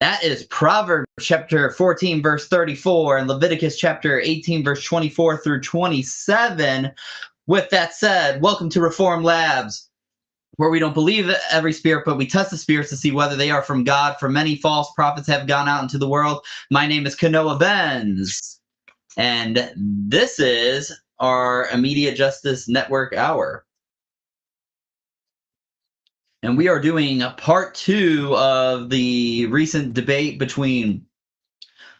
That is Proverbs chapter 14, verse 34, and Leviticus chapter 18, verse 24 through 27. With that said, welcome to Reform Labs, where we don't believe every spirit, but we test the spirits to see whether they are from God. For many false prophets have gone out into the world. My name is Kanoa Benz, and this is our Immediate Justice Network Hour. And we are doing part 2 of the recent debate between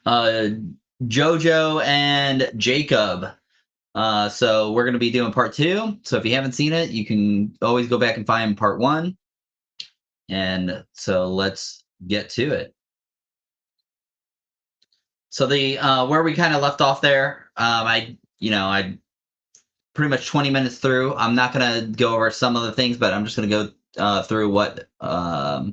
Jojo and Jacob. So we're going to be doing part 2. So if you haven't seen it, you can always go back and find part 1. And so let's get to it. So the where we kind of left off there, I pretty much 20 minutes through. I'm not going to go over some of the things, but I'm just going to go through what I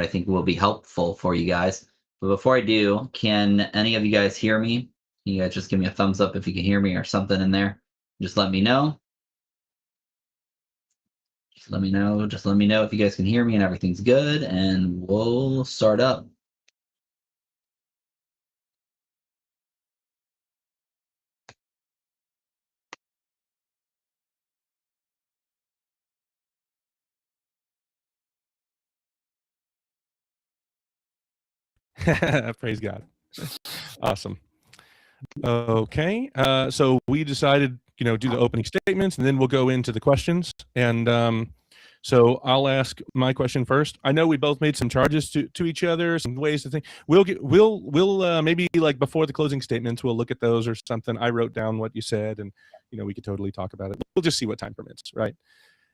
think will be helpful for you guys. But before I do, can any of you guys hear me? Can you guys just give me a thumbs up if you can hear me or something in there? Just let me know. Just let me know if you guys can hear me and everything's good, and we'll start up. Praise God. Awesome. Okay. So we decided, do the opening statements, and then we'll go into the questions. And so I'll ask my question first. I know we both made some charges to each other, some ways to think. We'll maybe like before the closing statements, we'll look at those or something. I wrote down what you said, and we could totally talk about it. We'll just see what time permits, right?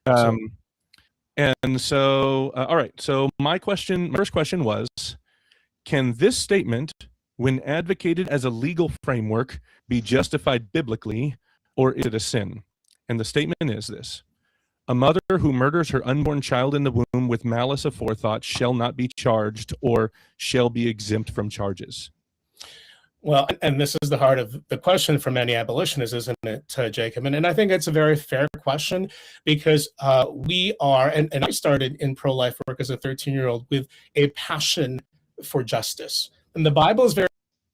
And so, all right. So my first question was, can this statement, when advocated as a legal framework, be justified biblically, or is it a sin? And the statement is this: a mother who murders her unborn child in the womb with malice aforethought shall not be charged, or shall be exempt from charges. Well, and this is the heart of the question for many abolitionists, isn't it, Jacob? And I think it's a very fair question, because we are, and I started in pro-life work as a 13-year-old with a passion for justice. And the Bible is very...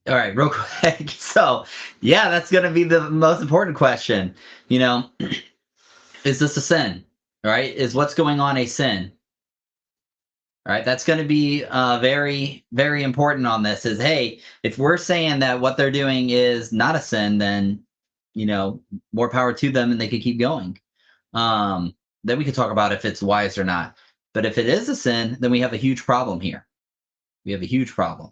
All right, real quick. So, yeah, that's going to be the most important question. Is this a sin? Right? Is what's going on a sin? All right, that's going to be very, very important on this. Is, hey, if we're saying that what they're doing is not a sin, then, more power to them and they could keep going. Then we could talk about if it's wise or not. But if it is a sin, then we have a huge problem here. We have a huge problem.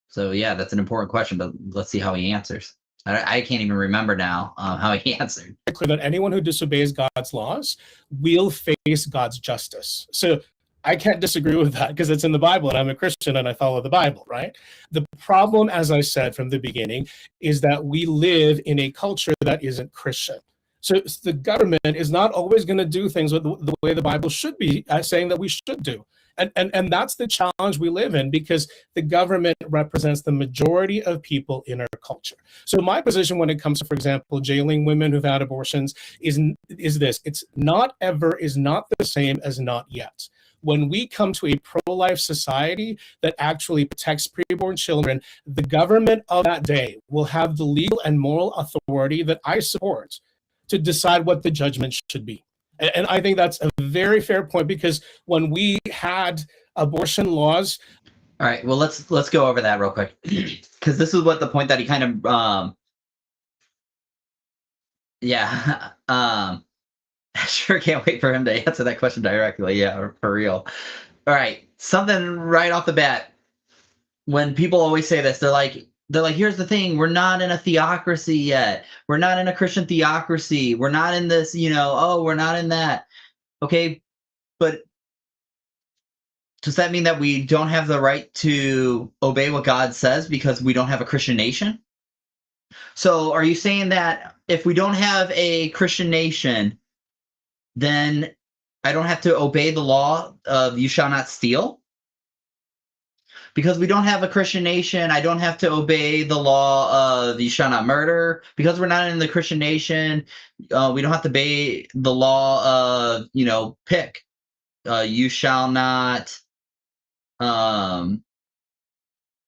So, yeah, that's an important question, but let's see how he answers. I can't even remember now how he answered. Clear that anyone who disobeys God's laws will face God's justice. So I can't disagree with that, because it's in the Bible, and I'm a Christian and I follow the Bible, right? The problem, as I said from the beginning, is that we live in a culture that isn't Christian. So the government is not always going to do things with the way the Bible should be saying that we should do. And that's the challenge we live in, because the government represents the majority of people in our culture. So my position when it comes to, for example, jailing women who've had abortions is this: it's not ever is not the same as not yet. When we come to a pro-life society that actually protects preborn children, the government of that day will have the legal and moral authority that I support to decide what the judgment should be. And I think that's a very fair point, because when we had abortion laws... All right, well, let's go over that real quick, because this is what the point that he kind of... I sure can't wait for him to answer that question directly. Yeah, for real. All right, something right off the bat. When people always say this, they're like, here's the thing: we're not in a theocracy yet. We're not in a Christian theocracy. We're not in this, we're not in that. Okay, but does that mean that we don't have the right to obey what God says because we don't have a Christian nation? So are you saying that if we don't have a Christian nation, then I don't have to obey the law of you shall not steal? Because we don't have a Christian nation, I don't have to obey the law of you shall not murder. Because we're not in the Christian nation, we don't have to obey the law of, pick. You shall not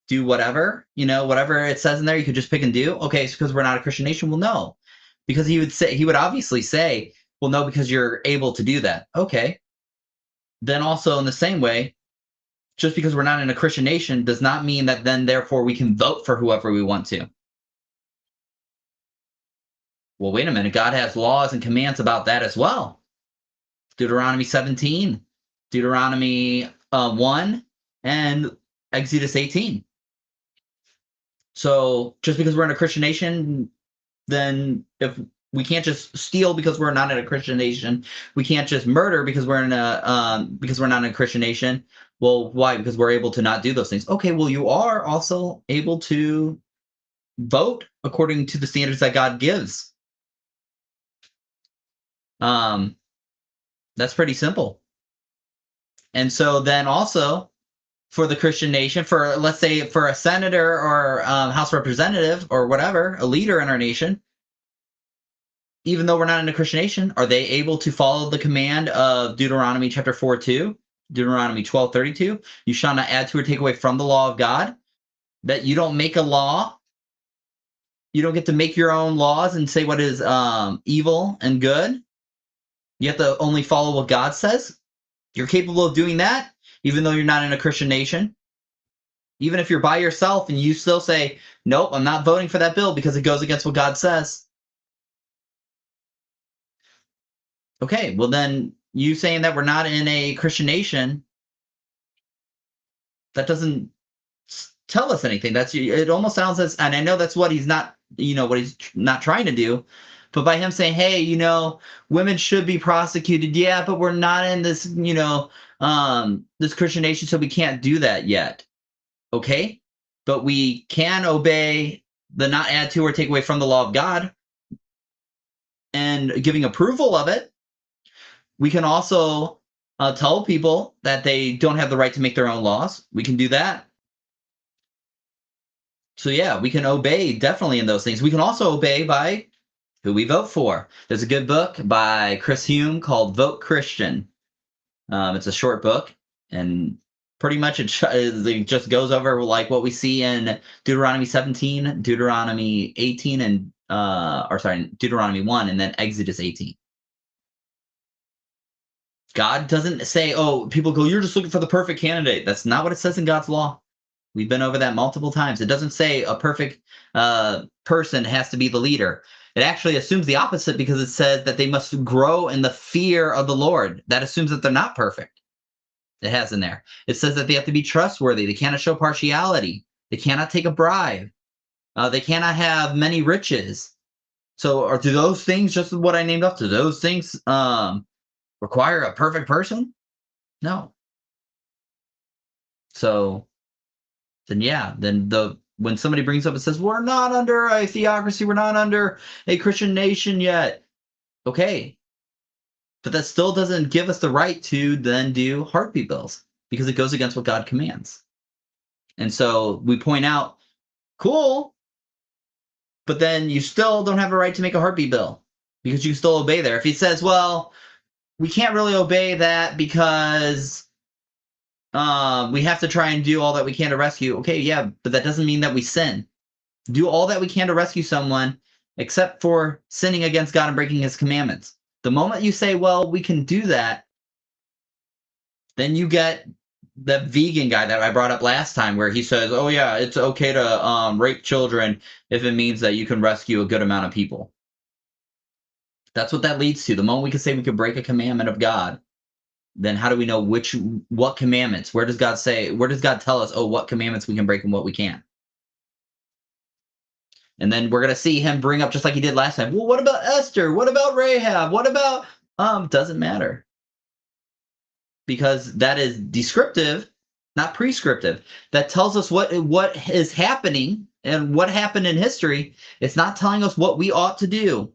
do whatever, whatever it says in there, you could just pick and do. Okay, it's because we're not a Christian nation. Well, no, because he would obviously say, well, no, because you're able to do that. Okay. Then also in the same way, just because we're not in a Christian nation does not mean that then therefore we can vote for whoever we want to. Well, wait a minute. God has laws and commands about that as well. Deuteronomy 17, Deuteronomy 1, and Exodus 18. So just because we're in a Christian nation, then if we can't just steal because we're not in a Christian nation, we can't just murder because we're because we're not in a Christian nation. Well, why? Because we're able to not do those things. Okay, well, you are also able to vote according to the standards that God gives. That's pretty simple. And so then also for the Christian nation, for let's say for a senator or House representative or whatever, a leader in our nation, even though we're not in a Christian nation, are they able to follow the command of Deuteronomy chapter 4:2, Deuteronomy 12:32? You shall not add to or take away from the law of God. That you don't make a law. You don't get to make your own laws and say what is evil and good. You have to only follow what God says. You're capable of doing that, even though you're not in a Christian nation. Even if you're by yourself and you still say, nope, I'm not voting for that bill because it goes against what God says. Okay, well then you saying that we're not in a Christian nation, that doesn't tell us anything. It almost sounds as, and I know that's what he's not, what he's not trying to do. But by him saying, hey, women should be prosecuted. Yeah, but we're not in this, this Christian nation, so we can't do that yet. Okay? But we can obey the not add to or take away from the law of God and giving approval of it. We can also tell people that they don't have the right to make their own laws. We can do that. So yeah, we can obey definitely in those things. We can also obey by who we vote for. There's a good book by Chris Hume called Vote Christian. It's a short book, and pretty much it just goes over like what we see in Deuteronomy 17, Deuteronomy 18, and Deuteronomy 1, and then Exodus 18. God doesn't say, oh, people go, you're just looking for the perfect candidate. That's not what it says in God's law. We've been over that multiple times. It doesn't say a perfect person has to be the leader. It actually assumes the opposite because it says that they must grow in the fear of the Lord. That assumes that they're not perfect. It has in there. It says that they have to be trustworthy. They cannot show partiality. They cannot take a bribe. They cannot have many riches. So do those things, just what I named off, do those things require a perfect person? No. So then, yeah, when somebody brings up and says, we're not under a theocracy, we're not under a Christian nation yet. Okay. But that still doesn't give us the right to then do heartbeat bills because it goes against what God commands. And so we point out, cool, but then you still don't have a right to make a heartbeat bill because you can still obey there. If he says, well, we can't really obey that because we have to try and do all that we can to rescue. Okay, yeah, but that doesn't mean that we sin. Do all that we can to rescue someone except for sinning against God and breaking his commandments. The moment you say, well, we can do that, then you get the vegan guy that I brought up last time where he says, oh, yeah, it's okay to rape children if it means that you can rescue a good amount of people. That's what that leads to. The moment we can say we can break a commandment of God, then how do we know what commandments? Where does God tell us, oh, what commandments we can break and what we can't? And then we're going to see him bring up, just like he did last time, well, what about Esther? What about Rahab? What about, doesn't matter. Because that is descriptive, not prescriptive. That tells us what is happening and what happened in history. It's not telling us what we ought to do.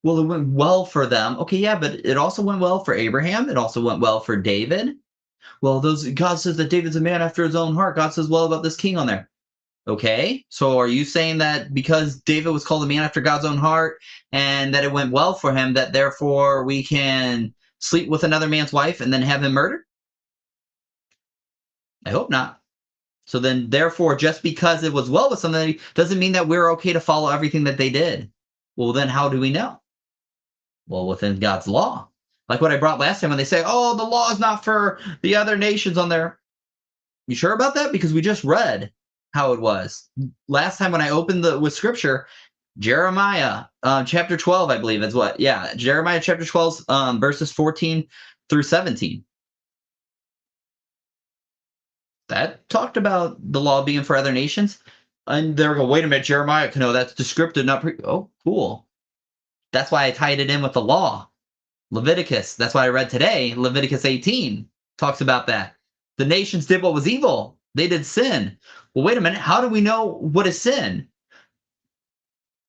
Well, it went well for them. Okay, yeah, but it also went well for Abraham. It also went well for David. Well, God says that David's a man after his own heart. God says well about this king on there. Okay, so are you saying that because David was called a man after God's own heart and that it went well for him, that therefore we can sleep with another man's wife and then have him murdered? I hope not. So then, therefore, just because it was well with somebody doesn't mean that we're okay to follow everything that they did. Well, then how do we know? Well, within God's law. Like what I brought last time when they say, oh, the law is not for the other nations on there. You sure about that? Because we just read how it was. Last time when I opened with scripture, Jeremiah chapter 12, I believe is what? Yeah, Jeremiah chapter 12, verses 14 through 17. That talked about the law being for other nations. And they're going, wait a minute, Jeremiah, no, that's descriptive, not oh, cool. That's why I tied it in with the law. Leviticus, that's why I read today, Leviticus 18 talks about that. The nations did what was evil. They did sin. Well, wait a minute, how do we know what is sin?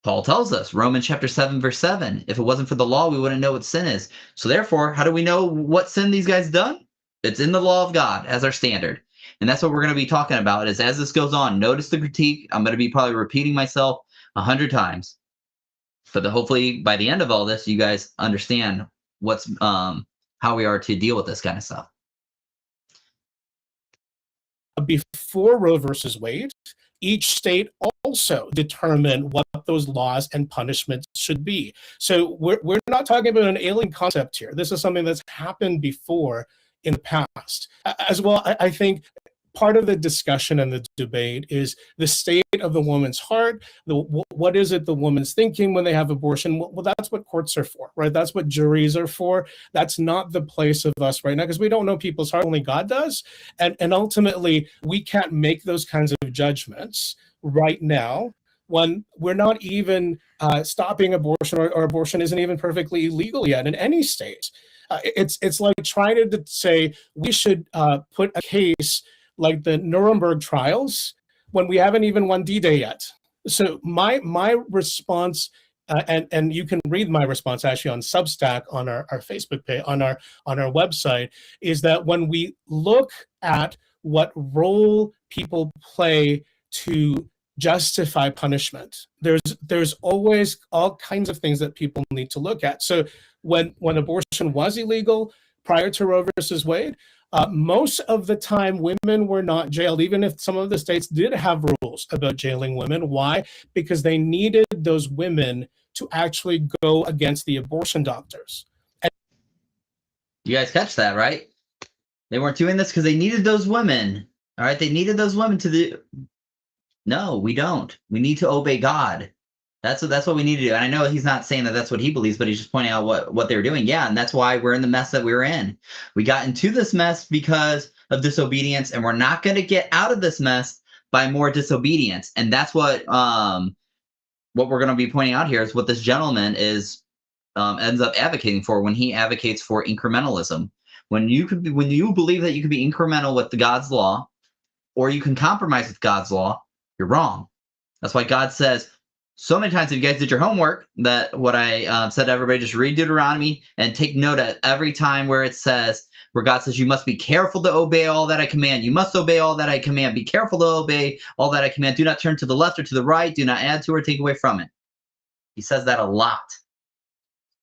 Paul tells us, Romans chapter 7, verse 7, if it wasn't for the law, we wouldn't know what sin is. So therefore, how do we know what sin these guys done? It's in the law of God as our standard. And that's what we're going to be talking about is as this goes on, notice the critique. I'm going to be probably repeating myself 100 times. But hopefully by the end of all this, you guys understand what's how we are to deal with this kind of stuff. Before Roe versus Wade, each state also determined what those laws and punishments should be. So we're not talking about an alien concept here. This is something that's happened before in the past. As well, I think part of the discussion and the debate is the state of the woman's heart. What is it the woman's thinking when they have abortion? Well, that's what courts are for, right? That's what juries are for. That's not the place of us right now because we don't know people's heart. Only God does. And ultimately, we can't make those kinds of judgments right now when we're not even stopping abortion or abortion isn't even perfectly illegal yet in any state. It's like trying to say we should put a case like the Nuremberg trials when we haven't even won D-Day yet. So my response, and you can read my response actually on Substack on our Facebook page, on our website, is that when we look at what role people play to justify punishment, there's always all kinds of things that people need to look at. So when abortion was illegal prior to Roe versus Wade, most of the time women were not jailed, even if some of the states did have rules about jailing women. Why? Because they needed those women to actually go against the abortion doctors. You guys catch that, right? They weren't doing this because they needed those women. All right, they needed those women to do. No, we don't. We need to obey God. That's what we need to do. And I know he's not saying that that's what he believes, but he's just pointing out what they were doing. Yeah, and that's why we're in the mess that we were in. We got into this mess because of disobedience, and we're not going to get out of this mess by more disobedience. And that's what we're going to be pointing out here is what this gentleman is ends up advocating for when he advocates for incrementalism. When you believe that you could be incremental with God's law, or you can compromise with God's law, you're wrong. That's why God says so many times, if you guys did your homework, that what I said to everybody, just read Deuteronomy and take note at every time where it says, where God says, you must be careful to obey all that I command. You must obey all that I command. Be careful to obey all that I command. Do not turn to the left or to the right. Do not add to or take away from it. He says that a lot.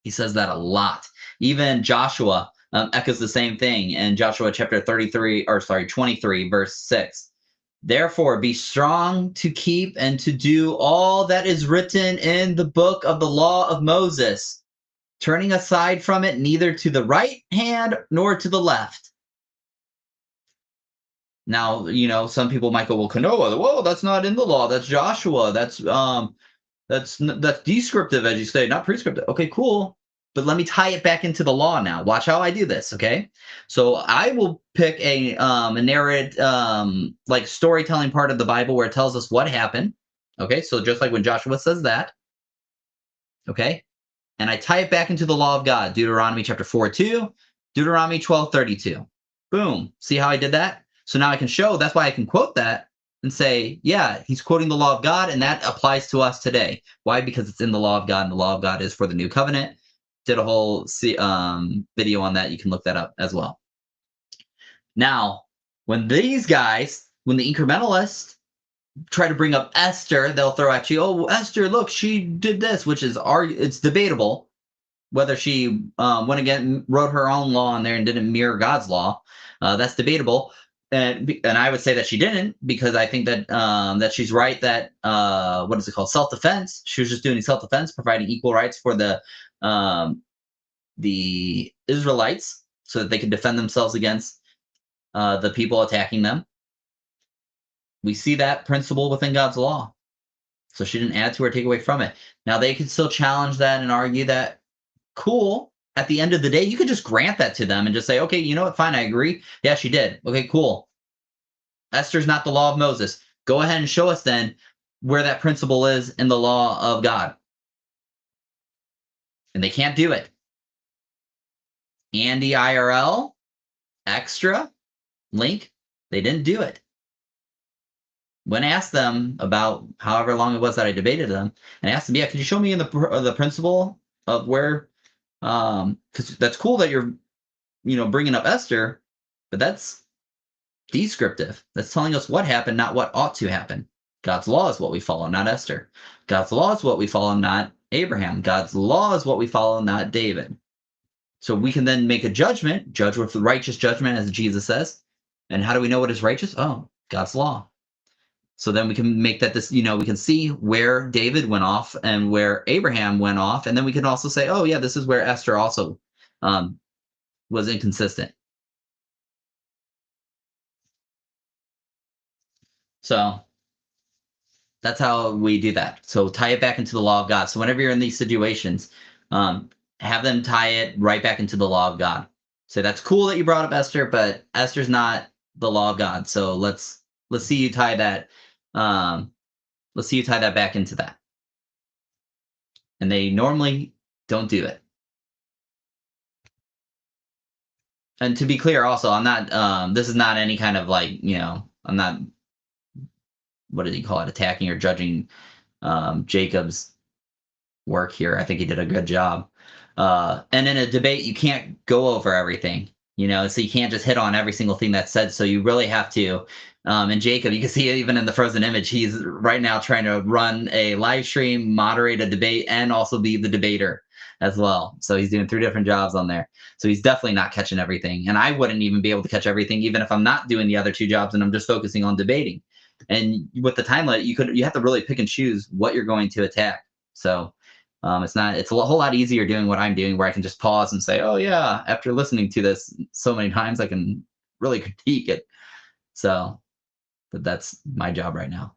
He says that a lot. Even Joshua echoes the same thing in Joshua chapter 23, verse 6. Therefore, be strong to keep and to do all that is written in the book of the law of Moses, turning aside from it neither to the right hand nor to the left. Now, some people might go, well, Kanoa, whoa, that's not in the law. That's Joshua. That's descriptive, as you say, not prescriptive. Okay, cool. But let me tie it back into the law now. Watch how I do this, okay? So I will pick a narrated, like storytelling part of the Bible where it tells us what happened, okay? So just like when Joshua says that, okay? And I tie it back into the law of God, Deuteronomy chapter 4:2, Deuteronomy 12:32. Boom. See how I did that? So now I can show, that's why I can quote that and say, yeah, he's quoting the law of God, and that applies to us today. Why? Because it's in the law of God, and the law of God is for the new covenant. Did a whole video on that. You can look that up as well. Now, when these guys, when the incrementalists try to bring up Esther, they'll throw at you, oh, Esther, look, she did this, which is it's debatable whether she went again, wrote her own law in there and didn't mirror God's law. That's debatable. and I would say that she didn't, because I think that that she's right that what is it called, self-defense. She was just doing self-defense, providing equal rights for the Israelites so that they could defend themselves against the people attacking them. We see that principle within God's law. So she didn't add to or take away from it. Now they could still challenge that and argue that, cool. At the end of the day, you could just grant that to them and just say, okay, you know what? Fine, I agree. Yeah, she did. Okay, cool. Esther's not the law of Moses. Go ahead and show us then where that principle is in the law of God. And they can't do it. Andy IRL, extra, link, they didn't do it. When I asked them about however long it was that I debated them, and I asked them, yeah, could you show me in the principle of where, because that's cool that you're, bringing up Esther, but that's descriptive. That's telling us what happened, not what ought to happen. God's law is what we follow, not Esther. God's law is what we follow, not Abraham. God's law is what we follow, not David. So we can then make a judgment, judge with righteous judgment, as Jesus says. And how do we know what is righteous? Oh, God's law. So then we can make that we can see where David went off and where Abraham went off. And then we can also say, oh, yeah, this is where Esther also was inconsistent. So that's how we do that. So tie it back into the law of God. So whenever you're in these situations, have them tie it right back into the law of God. So that's cool that you brought up Esther, but Esther's not the law of God. So let's see you tie that. Let's see you tie that back into that. And they normally don't do it. And to be clear, also, I'm not. This is not any kind of I'm not. What did he call it? Attacking or judging Jacob's work here. I think he did a good job. And in a debate, you can't go over everything, so you can't just hit on every single thing that's said. So you really have to. And Jacob, you can see it even in the frozen image. He's right now trying to run a live stream, moderate a debate, and also be the debater as well. So he's doing 3 different jobs on there. So he's definitely not catching everything. And I wouldn't even be able to catch everything, even if I'm not doing the other 2 jobs and I'm just focusing on debating. And with the time limit, you have to really pick and choose what you're going to attack. So it's a whole lot easier doing what I'm doing, where I can just pause and say, oh yeah, after listening to this so many times, I can really critique it. So, but that's my job right now.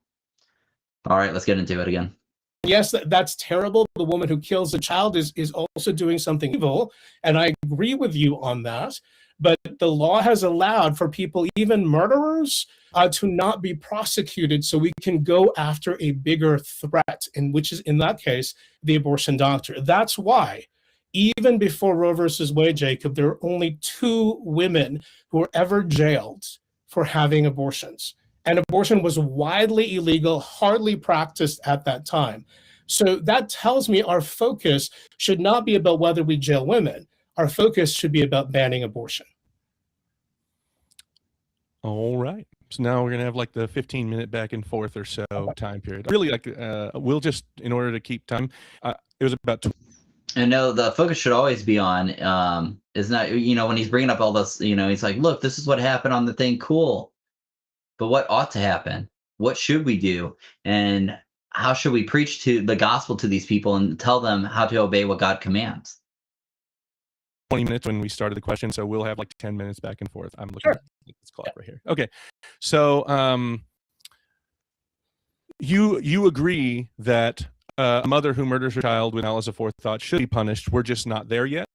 All right, let's get into it again. Yes, that's terrible. The woman who kills a child is also doing something evil. And I agree with you on that. But the law has allowed for people, even murderers, to not be prosecuted, so we can go after a bigger threat, which is, in that case, the abortion doctor. That's why, even before Roe versus Wade, Jacob, there were only 2 women who were ever jailed for having abortions. And abortion was widely illegal, hardly practiced at that time. So that tells me our focus should not be about whether we jail women. Our focus should be about banning abortion. All right. So now we're going to have like the 15-minute back and forth or so time period. Really, we'll just, in order to keep time, it was about. And no, the focus should always be on, is not, when he's bringing up all this, he's like, look, this is what happened on the thing. Cool. But what ought to happen? What should we do? And how should we preach to the gospel to these people and tell them how to obey what God commands? 20 minutes when we started the question, so we'll have like 10 minutes back and forth. I'm looking at this clock right here. Okay, so you agree that a mother who murders her child with malice aforethought should be punished. We're just not there yet.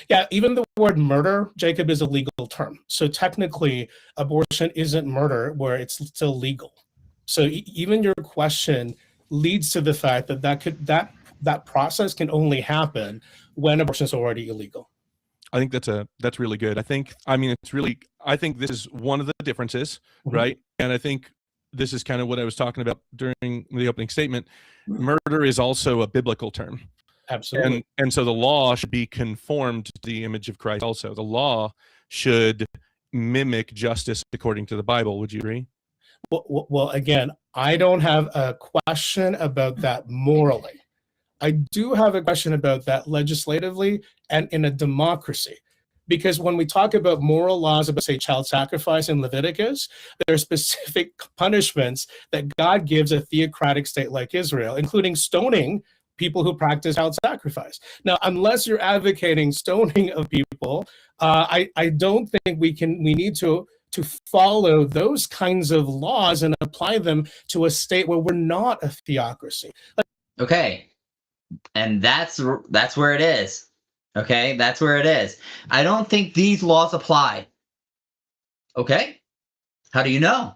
Yeah, even the word murder, Jacob, is a legal term. So technically, abortion isn't murder where it's still legal. So even your question leads to the fact that that process can only happen when abortion is already illegal. I think that's really good. I think this is one of the differences, right? And I think this is kind of what I was talking about during the opening statement. Murder is also a biblical term. Absolutely. And so the law should be conformed to the image of Christ also. The law should mimic justice according to the Bible. Would you agree? Well, again, I don't have a question about that morally. I do have a question about that legislatively and in a democracy. Because when we talk about moral laws about, say, child sacrifice in Leviticus, there are specific punishments that God gives a theocratic state like Israel, including stoning people who practice child sacrifice. Now, unless you're advocating stoning of people, I don't think we need to follow those kinds of laws and apply them to a state where we're not a theocracy. Okay. And that's where it is. Okay, that's where it is. I don't think these laws apply. Okay, how do you know?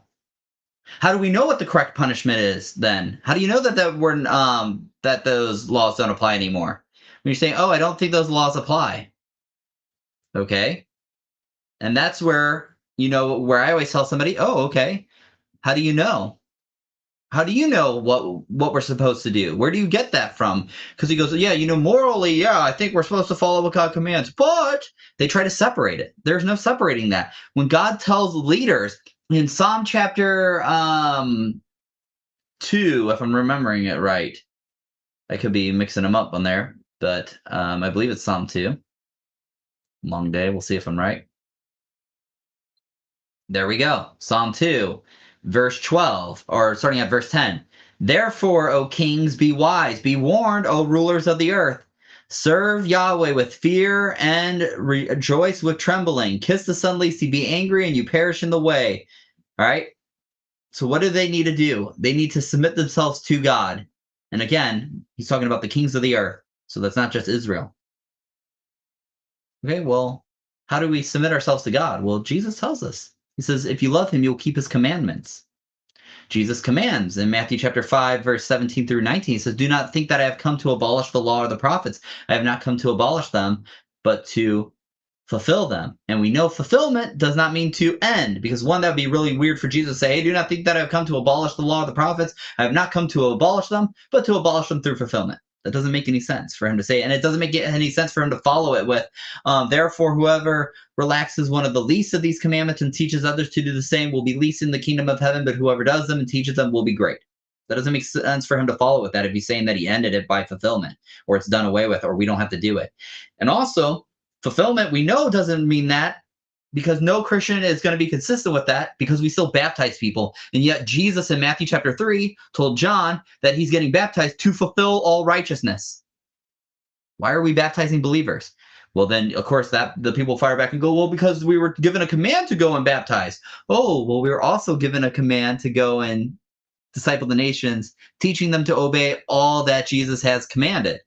How do we know what the correct punishment is then? How do you know that those laws don't apply anymore? When you're saying, "Oh, I don't think those laws apply." Okay, and that's where where I always tell somebody, "Oh, okay. How do you know? How do you know what we're supposed to do? Where do you get that from?" Because he goes, "Yeah, morally, yeah, I think we're supposed to follow what God commands." But they try to separate it. There's no separating that. When God tells leaders in Psalm chapter 2, if I'm remembering it right, I could be mixing them up on there, but I believe it's Psalm 2. Long day. We'll see if I'm right. There we go. Psalm 2. Verse 12, or starting at verse 10. "Therefore, O kings, be wise, be warned, O rulers of the earth. Serve Yahweh with fear and rejoice with trembling. Kiss the Son, lest he be angry and you perish in the way." All right. So what do they need to do? They need to submit themselves to God. And again, he's talking about the kings of the earth. So that's not just Israel. Okay, well, how do we submit ourselves to God? Well, Jesus tells us. He says, if you love him, you'll keep his commandments. Jesus commands in Matthew chapter 5, verse 17 through 19. He says, "Do not think that I have come to abolish the law or the prophets. I have not come to abolish them, but to fulfill them." And we know fulfillment does not mean to end, because one, that would be really weird for Jesus to say, "Hey, do not think that I have come to abolish the law or the prophets. I have not come to abolish them, but to abolish them through fulfillment." That doesn't make any sense for him to say, and it doesn't make any sense for him to follow it with, "Therefore, whoever relaxes one of the least of these commandments and teaches others to do the same will be least in the kingdom of heaven, but whoever does them and teaches them will be great." That doesn't make sense for him to follow with that if he's saying that he ended it by fulfillment, or it's done away with, or we don't have to do it. And also, fulfillment, we know doesn't mean that, because no Christian is going to be consistent with that, because we still baptize people. And yet Jesus in Matthew chapter 3 told John that he's getting baptized to fulfill all righteousness. Why are we baptizing believers? Well, then, of course, that the people fire back and go, "Well, because we were given a command to go and baptize." Oh, well, we were also given a command to go and disciple the nations, teaching them to obey all that Jesus has commanded.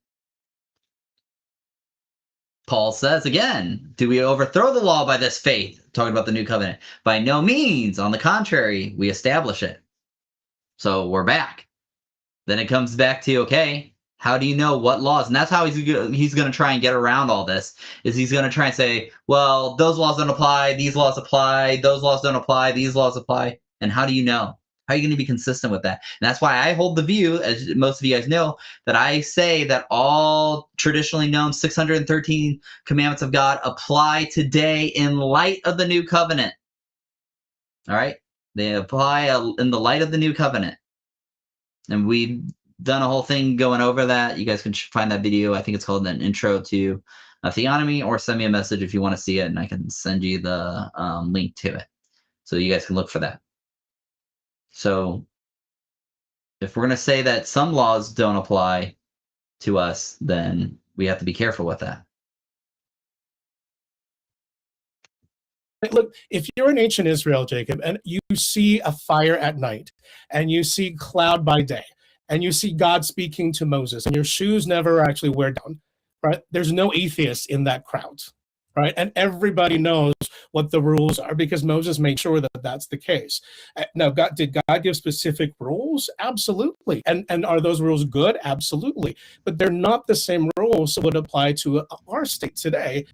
Paul says again, "Do we overthrow the law by this faith?" Talking about the new covenant. "By no means. On the contrary, we establish it." So we're back. Then it comes back to, okay, how do you know what laws? And that's how he's going to try and get around all this, is he's going to try and say, well, those laws don't apply, these laws apply, those laws don't apply, these laws apply. And how do you know? How are you going to be consistent with that? And that's why I hold the view, as most of you guys know, that I say that all traditionally known 613 commandments of God apply today in light of the new covenant. All right? They apply in the light of the new covenant. And we've done a whole thing going over that. You guys can find that video. I think it's called An Intro to Theonomy, or send me a message if you want to see it, and I can send you the link to it. So you guys can look for that. So if we're going to say that some laws don't apply to us, then we have to be careful with that. Look, if you're in ancient Israel, Jacob, and you see a fire at night, and you see cloud by day, and you see God speaking to Moses, and your shoes never actually wear down, right? There's no atheists in that crowd, right? And everybody knows what the rules are, because Moses made sure that that's the case. Now, did God give specific rules? Absolutely. And are those rules good? Absolutely. But they're not the same rules that would apply to our state today.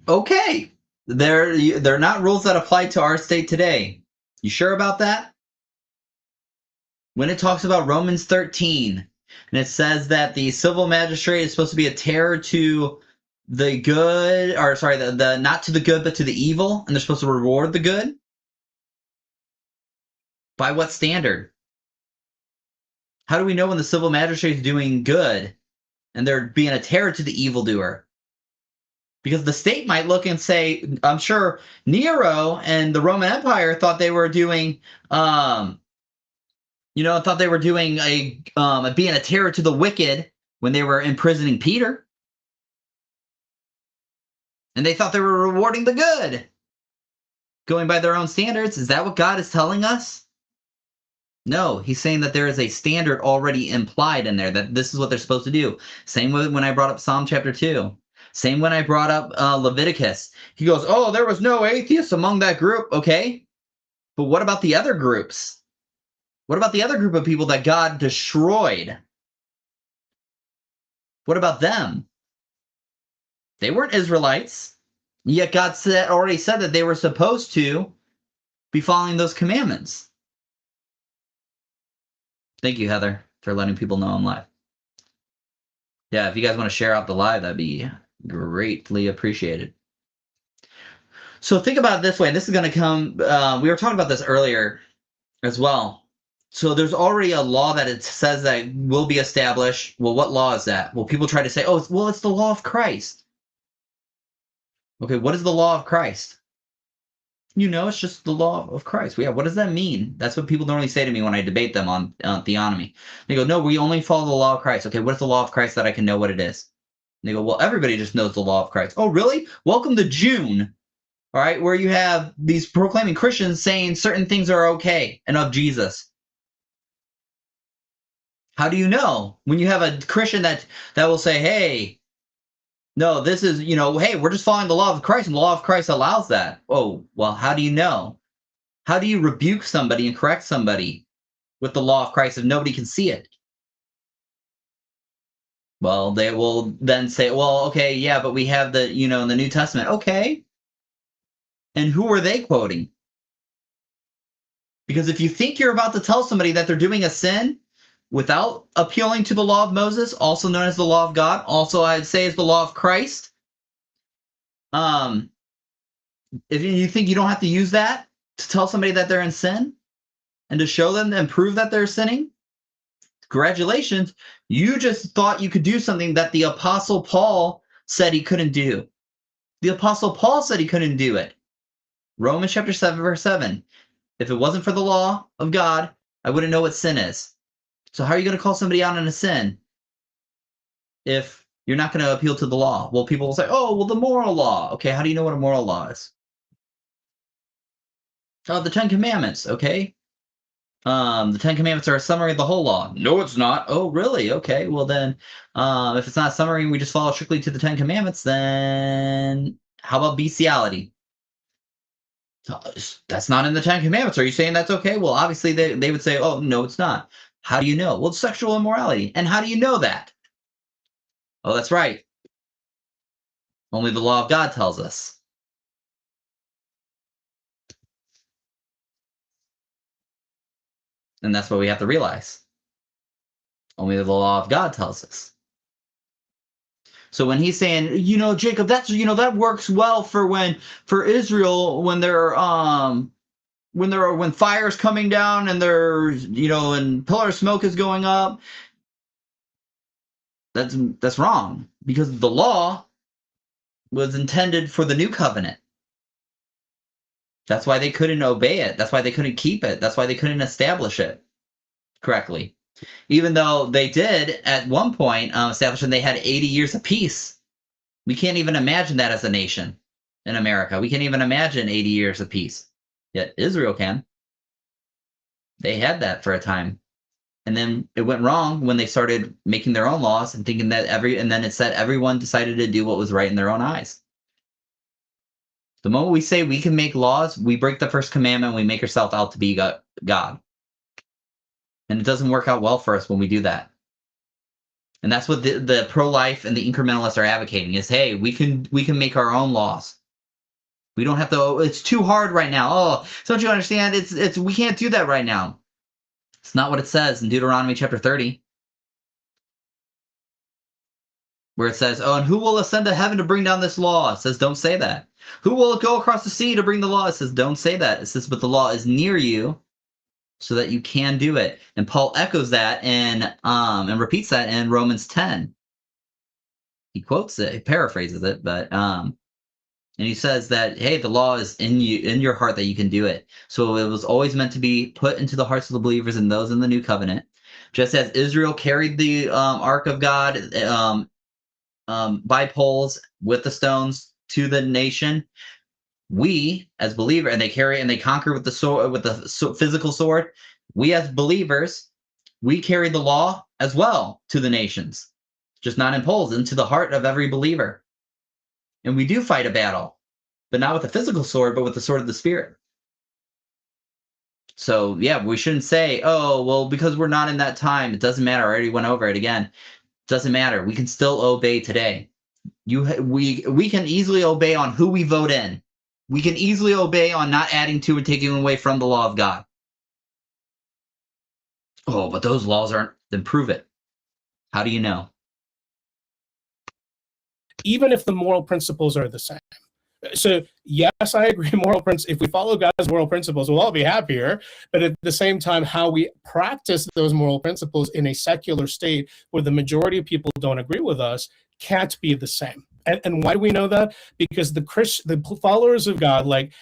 Okay. They're not rules that apply to our state today. You sure about that? When it talks about Romans 13, and it says that the civil magistrate is supposed to be a terror to the good, or sorry, the not to the good, but to the evil, and they're supposed to reward the good? By what standard? How do we know when the civil magistrate is doing good and they're being a terror to the evildoer? Because the state might look and say, I'm sure Nero and the Roman Empire thought they were doing, thought they were doing being a terror to the wicked when they were imprisoning Peter. And they thought they were rewarding the good, going by their own standards. Is that what God is telling us? No, he's saying that there is a standard already implied in there, that this is what they're supposed to do. Same with when I brought up Psalm chapter 2. Same when I brought up Leviticus. He goes, oh, there was no atheists among that group. Okay, but what about the other groups? What about the other group of people that God destroyed? What about them? They weren't Israelites, yet God already said that they were supposed to be following those commandments. Thank you, Heather, for letting people know I'm live. Yeah, if you guys want to share out the live, that'd be greatly appreciated. So think about it this way. This is going to come, we were talking about this earlier as well. So there's already a law that it says that will be established. Well, what law is that? Well, people try to say, oh, well, it's the law of Christ. Okay, what is the law of Christ? It's just the law of Christ. Yeah, what does that mean? That's what people normally say to me when I debate them on theonomy. They go, no, we only follow the law of Christ. Okay, what's the law of Christ that I can know what it is? And they go, well, everybody just knows the law of Christ. Oh, really? Welcome to June, all right, where you have these proclaiming Christians saying certain things are okay and of Jesus. How do you know? When you have a Christian that will say, hey, no, this is, hey, we're just following the law of Christ, and the law of Christ allows that. Oh, well, how do you know? How do you rebuke somebody and correct somebody with the law of Christ if nobody can see it? Well, they will then say, well, okay, yeah, but we have the, in the New Testament. Okay. And who are they quoting? Because if you think you're about to tell somebody that they're doing a sin without appealing to the law of Moses, also known as the law of God, also I'd say is the law of Christ. If you think you don't have to use that to tell somebody that they're in sin and to show them and prove that they're sinning, congratulations, you just thought you could do something that the Apostle Paul said he couldn't do. The Apostle Paul said he couldn't do it. Romans chapter 7, verse 7. If it wasn't for the law of God, I wouldn't know what sin is. So how are you going to call somebody out on a sin if you're not going to appeal to the law? Well, people will say, oh, well, the moral law. Okay, how do you know what a moral law is? Oh, the Ten Commandments. Okay. The Ten Commandments are a summary of the whole law. No, it's not. Oh, really? Okay, well then, if it's not a summary and we just follow strictly to the Ten Commandments, then how about bestiality? That's not in the Ten Commandments. Are you saying that's okay? Well, obviously they would say, oh, no, it's not. How do you know? Well, it's sexual immorality. And how do you know that? Oh, that's right. Only the law of God tells us. And that's what we have to realize. Only the law of God tells us. So when he's saying, Jacob, that's, that works well for Israel when when fire's coming down and there's, and pillar of smoke is going up. That's wrong, because the law was intended for the new covenant. That's why they couldn't obey it. That's why they couldn't keep it. That's why they couldn't establish it correctly. Even though they did at one point establish and they had 80 years of peace. We can't even imagine that as a nation in America. We can't even imagine 80 years of peace. Yet Israel can. They had that for a time. And then it went wrong when they started making their own laws and thinking that and then it said everyone decided to do what was right in their own eyes. The moment we say we can make laws, we break the first commandment, we make ourselves out to be God. And it doesn't work out well for us when we do that. And that's what the pro-life and the incrementalists are advocating is, hey, we can make our own laws. We don't have to, it's too hard right now. Oh, don't you understand? We can't do that right now. It's not what it says in Deuteronomy chapter 30. Where it says, oh, and who will ascend to heaven to bring down this law? It says, don't say that. Who will go across the sea to bring the law? It says, don't say that. It says, but the law is near you so that you can do it. And Paul echoes that and repeats that in Romans 10. He quotes it, he paraphrases it, but And he says that, hey, the law is in you, in your heart, that you can do it. So it was always meant to be put into the hearts of the believers and those in the new covenant. Just as Israel carried the ark of God by poles with the stones to the nation, we as believers, and they carry and they conquer with the sword, with the physical sword. We as believers, we carry the law as well to the nations, just not in poles, into the heart of every believer. And we do fight a battle, but not with a physical sword, but with the sword of the Spirit. So yeah, we shouldn't say, oh, well, because we're not in that time, it doesn't matter. I already went over it again. Doesn't matter. We can still obey today. We can easily obey on who we vote in. We can easily obey on not adding to and taking away from the law of God. Oh, but those laws aren't, then prove it. How do you know? Even if the moral principles are the same. So yes, I agree. If we follow God's moral principles, we'll all be happier. But at the same time, how we practice those moral principles in a secular state where the majority of people don't agree with us can't be the same. And why do we know that? Because the followers of God, like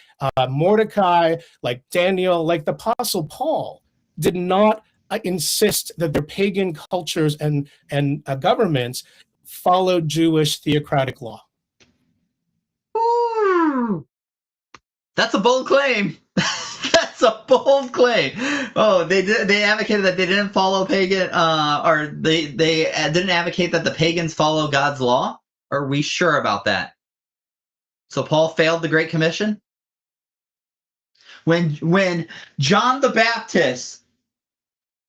Mordecai, like Daniel, like the Apostle Paul, did not insist that their pagan cultures and governments followed Jewish theocratic law. Ooh, that's a bold claim. That's a bold claim. Oh, they advocated that they didn't follow pagan, or they didn't advocate that the pagans follow God's law. Are we sure about that? So Paul failed the Great Commission? When John the Baptist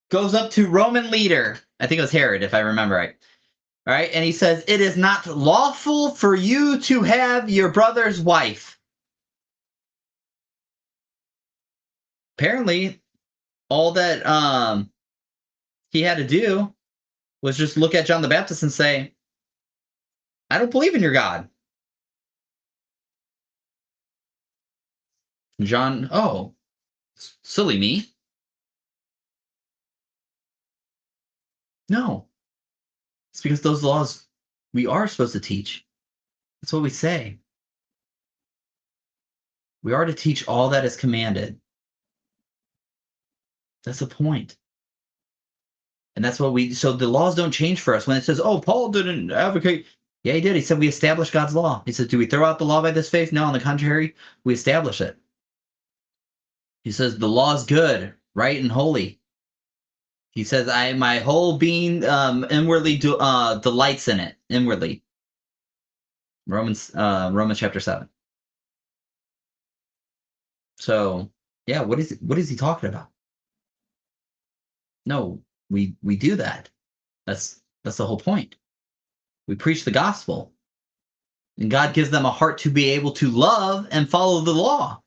goes up to Roman leader, I think it was Herod, if I remember right. All right, and he says, it is not lawful for you to have your brother's wife. Apparently, all that he had to do was just look at John the Baptist and say, I don't believe in your God. John, oh, silly me. No. It's because those laws we are supposed to teach. That's what we say. We are to teach all that is commanded. That's the point. And that's what so the laws don't change for us. When it says, oh, Paul didn't advocate. Yeah, he did. He said we established God's law. He said, do we throw out the law by this faith? No, on the contrary, we establish it. He says the law is good, right, and holy. He says, my whole being inwardly delights in it, inwardly. Romans chapter 7. So, yeah, what is he talking about? No, we do that. That's the whole point. We preach the gospel. And God gives them a heart to be able to love and follow the law.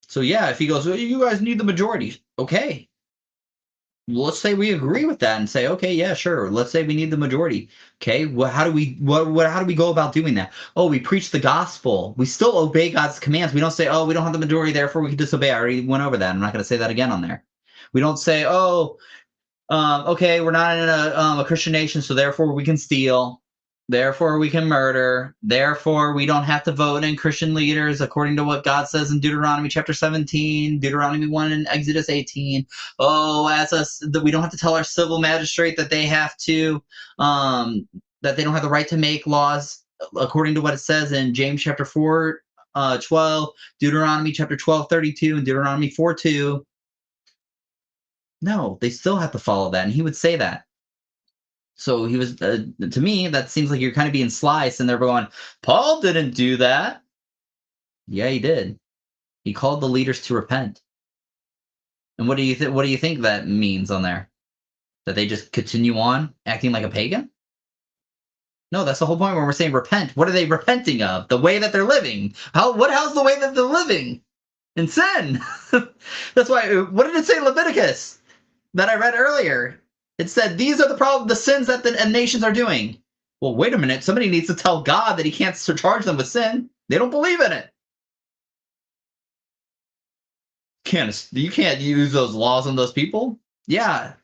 So yeah, if he goes, well, you guys need the majority. Okay. Let's say we agree with that and say, okay, yeah, sure. Let's say we need the majority. Okay, well, how do we go about doing that? Oh, we preach the gospel. We still obey God's commands. We don't say, oh, we don't have the majority, therefore we can disobey. I already went over that. I'm not going to say that again on there. We don't say, oh, okay, we're not in a Christian nation, so therefore we can steal. Therefore we can murder. Therefore we don't have to vote in Christian leaders according to what God says in Deuteronomy chapter 17, Deuteronomy 1, and Exodus 18. Oh, we don't have to tell our civil magistrate that they have to, that they don't have the right to make laws according to what it says in James chapter 4, 12, Deuteronomy chapter 12, 32, and Deuteronomy 4, 2. No, they still have to follow that, and he would say that. So he was, to me, that seems like you're kind of being sliced, and they're going, Paul didn't do that. Yeah, he did. He called the leaders to repent. And what do you think that means on there? That they just continue on acting like a pagan? No, that's the whole point when we're saying repent. What are they repenting of? The way that they're living. How's the way that they're living? In sin. That's why, what did it say in Leviticus that I read earlier? It said, these are the sins that the nations are doing. Well, wait a minute. Somebody needs to tell God that he can't charge them with sin. They don't believe in it. You can't use those laws on those people. Yeah.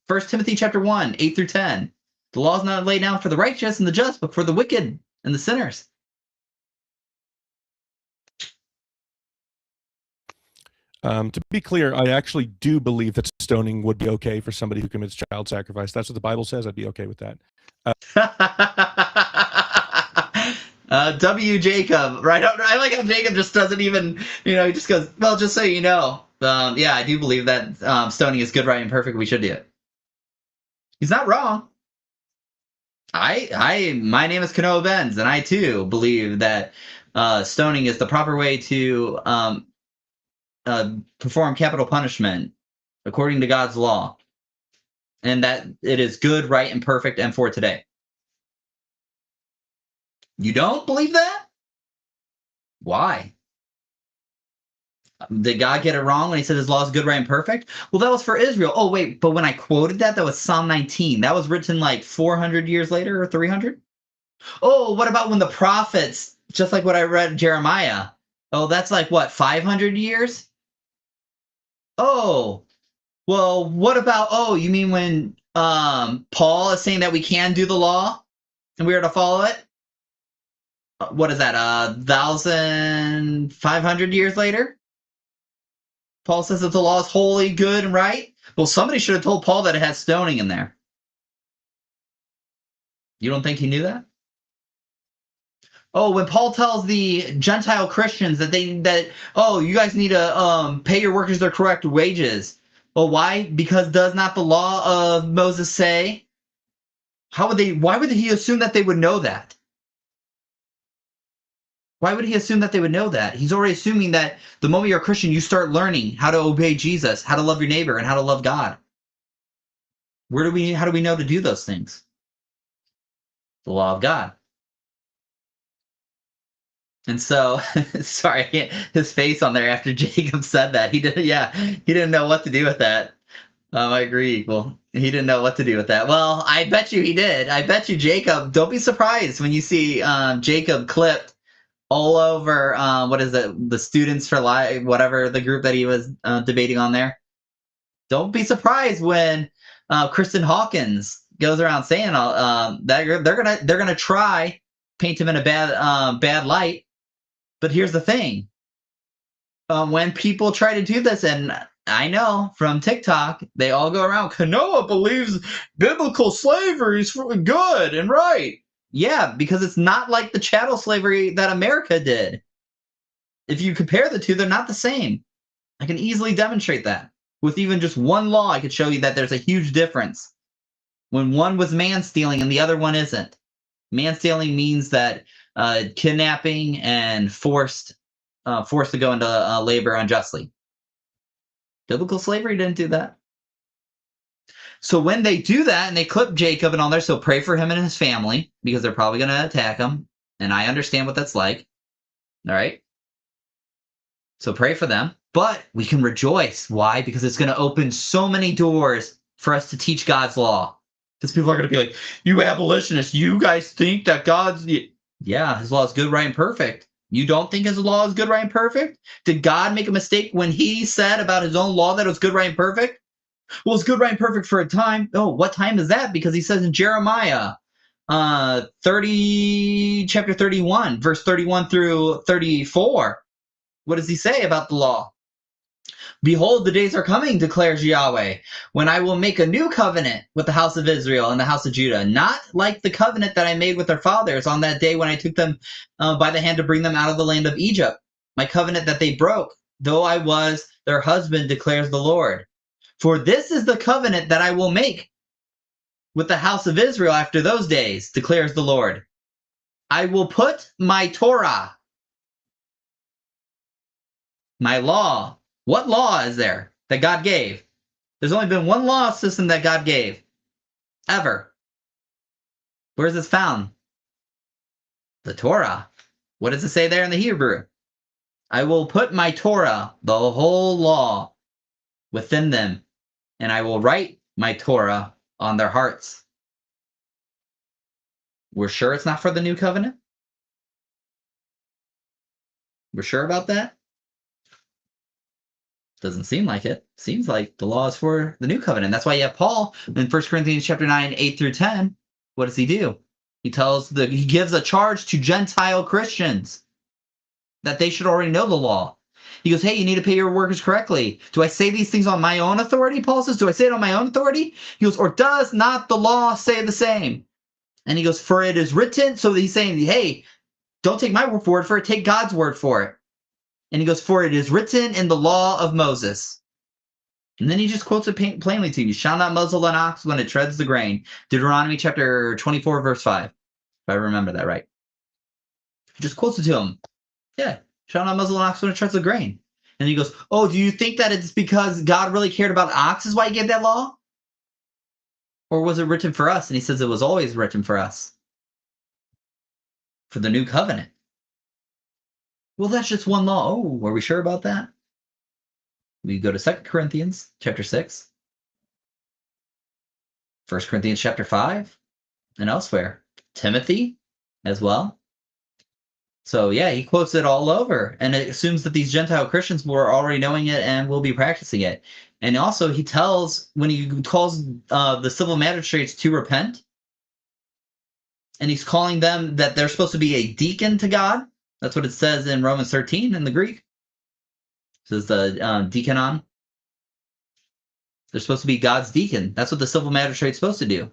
1 Timothy chapter 1, 8 through 10. The law is not laid down for the righteous and the just, but for the wicked and the sinners. To be clear, I actually do believe that stoning would be okay for somebody who commits child sacrifice. That's what the Bible says. I'd be okay with that. W. Jacob, right? I like how Jacob just doesn't even, he just goes, well, just so you know, yeah, I do believe that stoning is good, right, and perfect. We should do it. He's not wrong. My name is Kanoa Benz, and I too believe that stoning is the proper way to perform capital punishment according to God's law, and that it is good, right, and perfect, and for today. You don't believe that? Why? Did God get it wrong when he said his law is good, right, and perfect? Well, that was for Israel. Oh, wait, but when I quoted that was Psalm 19. That was written like 400 years later or 300? Oh, what about when the prophets, just like what I read Jeremiah? Oh, that's like what, 500 years? Oh, well, what about, you mean when Paul is saying that we can do the law and we are to follow it? What is that, 1,500 years later? Paul says that the law is holy, good, and right. Well, somebody should have told Paul that it had stoning in there. You don't think he knew that? Oh, when Paul tells the Gentile Christians that you guys need to pay your workers their correct wages. Well, why? Because does not the law of Moses say? Why would he assume that they would know that? Why would he assume that they would know that? He's already assuming that the moment you're a Christian, you start learning how to obey Jesus, how to love your neighbor, and how to love God. How do we know to do those things? The law of God. And so, sorry, his face on there after Jacob said that. He didn't know what to do with that. I agree. Well, he didn't know what to do with that. Well, I bet you he did. I bet you Jacob, don't be surprised when you see Jacob clipped all over, what is it, the Students for Life, whatever the group that he was debating on there. Don't be surprised when Kristen Hawkins goes around saying that they're gonna try paint him in a bad light. But here's the thing: when people try to do this, and I know from TikTok, they all go around, Kanoa believes biblical slavery is good and right. Yeah, because it's not like the chattel slavery that America did. If you compare the two, they're not the same. I can easily demonstrate that. With even just one law, I could show you that there's a huge difference. When one was man-stealing and the other one isn't. Man-stealing means that kidnapping and forced to go into labor unjustly. Biblical slavery didn't do that. So when they do that and they clip Jacob and all there, so pray for him and his family because they're probably going to attack him. And I understand what that's like. All right. So pray for them. But we can rejoice. Why? Because it's going to open so many doors for us to teach God's law. Because people are going to be like, you abolitionists, you guys think that God's... Yeah, his law is good, right, and perfect. You don't think his law is good, right, and perfect? Did God make a mistake when he said about his own law that it was good, right, and perfect? Well, it's good, right, and perfect for a time. Oh, what time is that? Because he says in Jeremiah 30, chapter 31, verse 31 through 34, what does he say about the law? Behold, the days are coming, declares Yahweh, when I will make a new covenant with the house of Israel and the house of Judah, not like the covenant that I made with their fathers on that day when I took them by the hand to bring them out of the land of Egypt. My covenant that they broke, though I was their husband, declares the Lord. For this is the covenant that I will make with the house of Israel after those days, declares the Lord. I will put my Torah, my law. What law is there that God gave? There's only been one law system that God gave. Ever. Where is this found? The Torah. What does it say there in the Hebrew? I will put my Torah, the whole law, within them, and I will write my Torah on their hearts. We're sure it's not for the new covenant? We're sure about that? Doesn't seem like it. Seems like the law is for the new covenant. That's why you have Paul in 1 Corinthians chapter 9, 8 through 10. What does he do? He gives a charge to Gentile Christians that they should already know the law. He goes, hey, you need to pay your workers correctly. Do I say these things on my own authority? Paul says, do I say it on my own authority? He goes, or does not the law say the same? And he goes, for it is written. So he's saying, hey, don't take my word for it, take God's word for it. And he goes, for it is written in the law of Moses. And then he just quotes it plainly to you. You shall not muzzle an ox when it treads the grain. Deuteronomy chapter 24, verse 5. If I remember that right. He just quotes it to him. Yeah. Shall not muzzle an ox when it treads the grain. And he goes, oh, do you think that it's because God really cared about oxes why he gave that law? Or was it written for us? And he says it was always written for us. For the new covenant. Well, that's just one law. Oh, are we sure about that? We go to 2 Corinthians chapter 6, 1 Corinthians chapter 5, and elsewhere. Timothy as well. So yeah, he quotes it all over, and it assumes that these Gentile Christians were already knowing it and will be practicing it. And also he tells, when he calls the civil magistrates to repent, and he's calling them that they're supposed to be a deacon to God. That's what it says in Romans 13 in the Greek. It says the deaconon. They're supposed to be God's deacon. That's what the civil magistrate's supposed to do.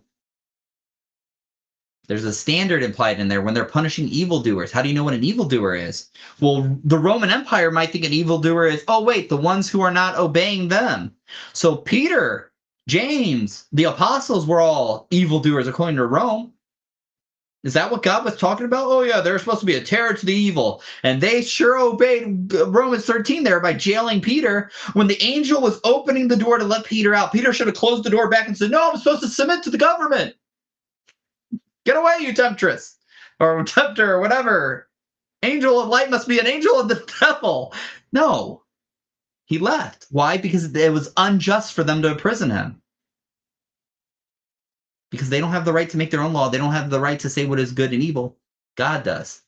There's a standard implied in there when they're punishing evildoers. How do you know what an evildoer is? Well, the Roman Empire might think an evildoer is, oh, wait, the ones who are not obeying them. So Peter, James, the apostles were all evildoers according to Rome. Is that what God was talking about? Oh, yeah, they're supposed to be a terror to the evil. And they sure obeyed Romans 13 there by jailing Peter. When the angel was opening the door to let Peter out, Peter should have closed the door back and said, no, I'm supposed to submit to the government. Get away, you temptress, or tempter, or whatever. Angel of light must be an angel of the devil. No, he left. Why? Because it was unjust for them to imprison him. Because they don't have the right to make their own law. They don't have the right to say what is good and evil. God does.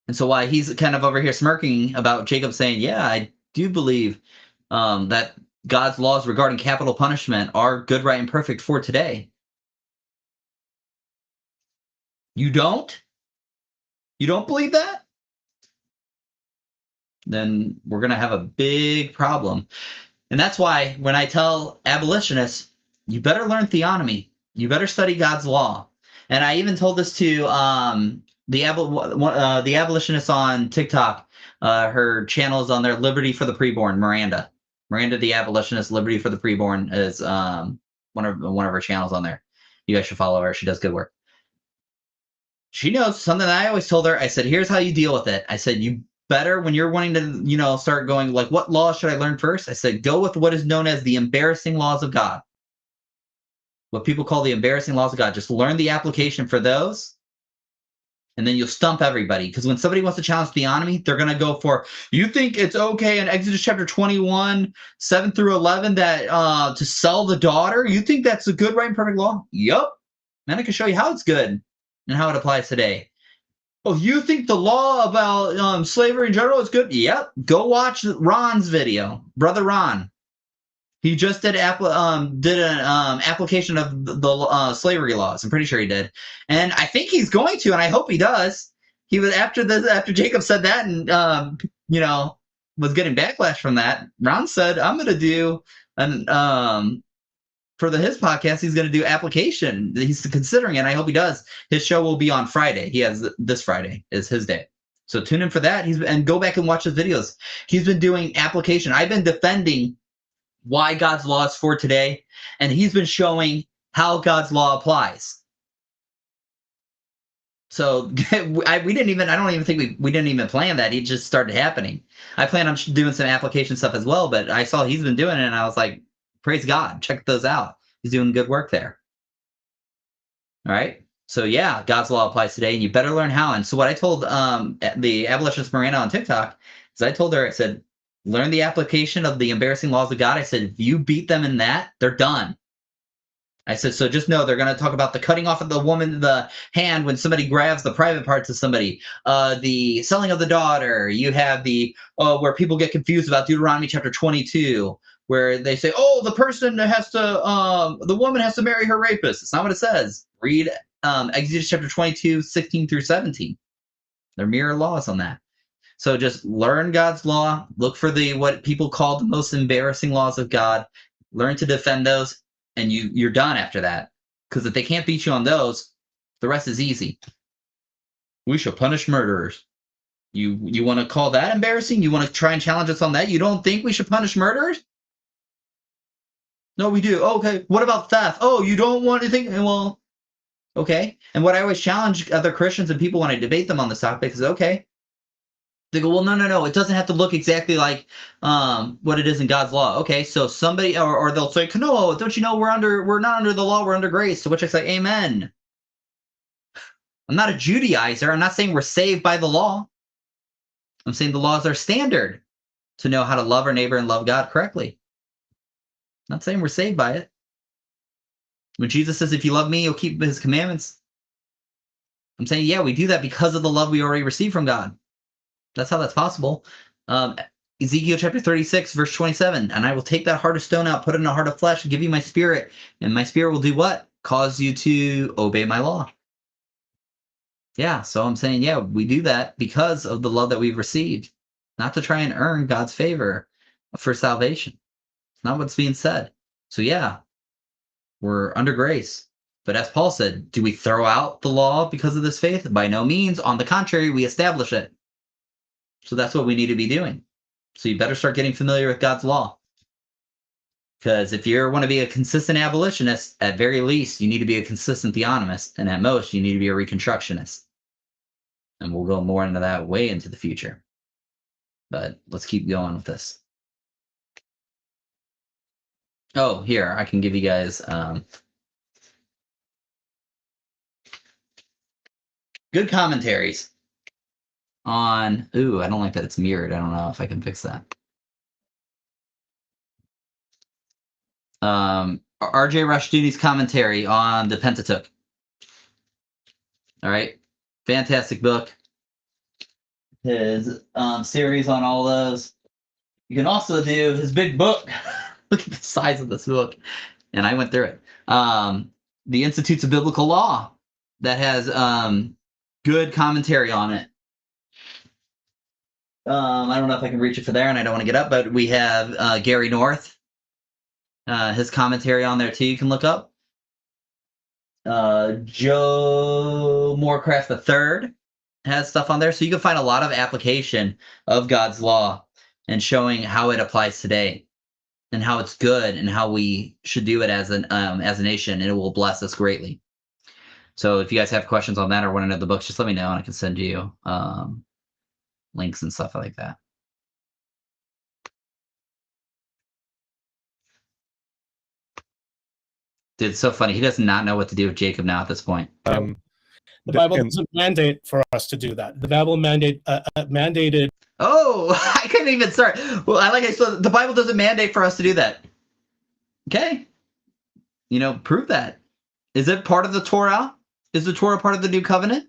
And so why he's kind of over here smirking about Jacob saying, yeah, I do believe that God's laws regarding capital punishment are good, right, and perfect for today. You don't? You don't believe that? Then we're going to have a big problem. And that's why when I tell abolitionists, you better learn theonomy. You better study God's law. And I even told this to the abolitionist on TikTok. Her channel is on there, Liberty for the Preborn, Miranda. Miranda the Abolitionist, Liberty for the Preborn is one of her channels on there. You guys should follow her. She does good work. She knows something that I always told her. I said, here's how you deal with it. I said, you better, when you're wanting to, start going, like, what law should I learn first? I said, go with what is known as the embarrassing laws of God. What people call the embarrassing laws of God. Just learn the application for those, and then you'll stump everybody. Because when somebody wants to challenge theonomy, they're going to go for, you think it's okay in Exodus chapter 21, 7 through 11, that to sell the daughter? You think that's a good, right, and perfect law? Yup. And I can show you how it's good and how it applies today. Oh, you think the law about slavery in general is good? Yep. Go watch Ron's video, Brother Ron. He just did an application of the slavery laws. I'm pretty sure he did, and I think he's going to, and I hope he does. He was after Jacob said that, and was getting backlash from that. Ron said, "I'm going to do for his podcast. He's going to do application. He's considering it. And I hope he does. His show will be on Friday. He has this Friday is his day, so tune in for that. And go back and watch his videos. He's been doing application. I've been defending why God's law is for today, and he's been showing how God's law applies. So I don't even think we didn't even plan that. It just started happening. I plan on doing some application stuff as well, but I saw he's been doing it, and I was like, praise God, check those out. He's doing good work there. All right. So yeah, God's law applies today, and you better learn how. And so what I told the abolitionist Miranda on TikTok is I told her, I said, learn the application of the embarrassing laws of God. I said, if you beat them in that, they're done. I said, so just know they're going to talk about the cutting off of the hand when somebody grabs the private parts of somebody, the selling of the daughter. You have the where people get confused about Deuteronomy chapter 22, where they say, oh, the woman has to marry her rapist. It's not what it says. Read Exodus chapter 22, 16 through 17. They're mirror laws on that. So just learn God's law, look for what people call the most embarrassing laws of God, learn to defend those, and you're done after that. Because if they can't beat you on those, the rest is easy. We should punish murderers. You want to call that embarrassing? You want to try and challenge us on that? You don't think we should punish murderers? No, we do. Okay. What about theft? Oh, you don't want anything? Well, okay. And what I always challenge other Christians and people when I debate them on this topic is, okay. They go, well, no. It doesn't have to look exactly like what it is in God's law. Okay, so somebody, or they'll say, no, don't you know we're not under the law, we're under grace. To which I say, amen. I'm not a Judaizer. I'm not saying we're saved by the law. I'm saying the law is our standard to know how to love our neighbor and love God correctly. I'm not saying we're saved by it. When Jesus says, if you love me, you'll keep his commandments. I'm saying, yeah, we do that because of the love we already received from God. That's how that's possible. Ezekiel chapter 36, verse 27. And I will take that heart of stone out, put it in a heart of flesh, and give you my spirit. And my spirit will do what? Cause you to obey my law. Yeah, so I'm saying, yeah, we do that because of the love that we've received, not to try and earn God's favor for salvation. It's not what's being said. So yeah, we're under grace. But as Paul said, do we throw out the law because of this faith? By no means. On the contrary, we establish it. So that's what we need to be doing. So you better start getting familiar with God's law. Because if you want to be a consistent abolitionist, at very least, you need to be a consistent theonomist. And at most, you need to be a reconstructionist. And we'll go more into that way into the future. But let's keep going with this. Oh, here, I can give you guys good commentaries on, ooh, I don't like that it's mirrored. I don't know if I can fix that. R.J. Rushdoony's commentary on the Pentateuch. All right. Fantastic book. His series on all those. You can also do his big book. Look at the size of this book. And I went through it. The Institutes of Biblical Law. That has good commentary on it. I don't know if I can reach it for there, and I don't want to get up, but we have Gary North. His commentary on there, too, you can look up. Joe Morecraft III has stuff on there. So you can find a lot of application of God's law and showing how it applies today and how it's good and how we should do it as a nation, and it will bless us greatly. So if you guys have questions on that or want to know the books, just let me know and I can send you links and stuff like that. Dude, it's so funny. He does not know what to do with Jacob now at this point. The Bible doesn't mandate for us to do that. The Bible mandated. Oh, I couldn't even start. Well, so the Bible doesn't mandate for us to do that. Okay. Prove that. Is it part of the Torah? Is the Torah part of the new covenant?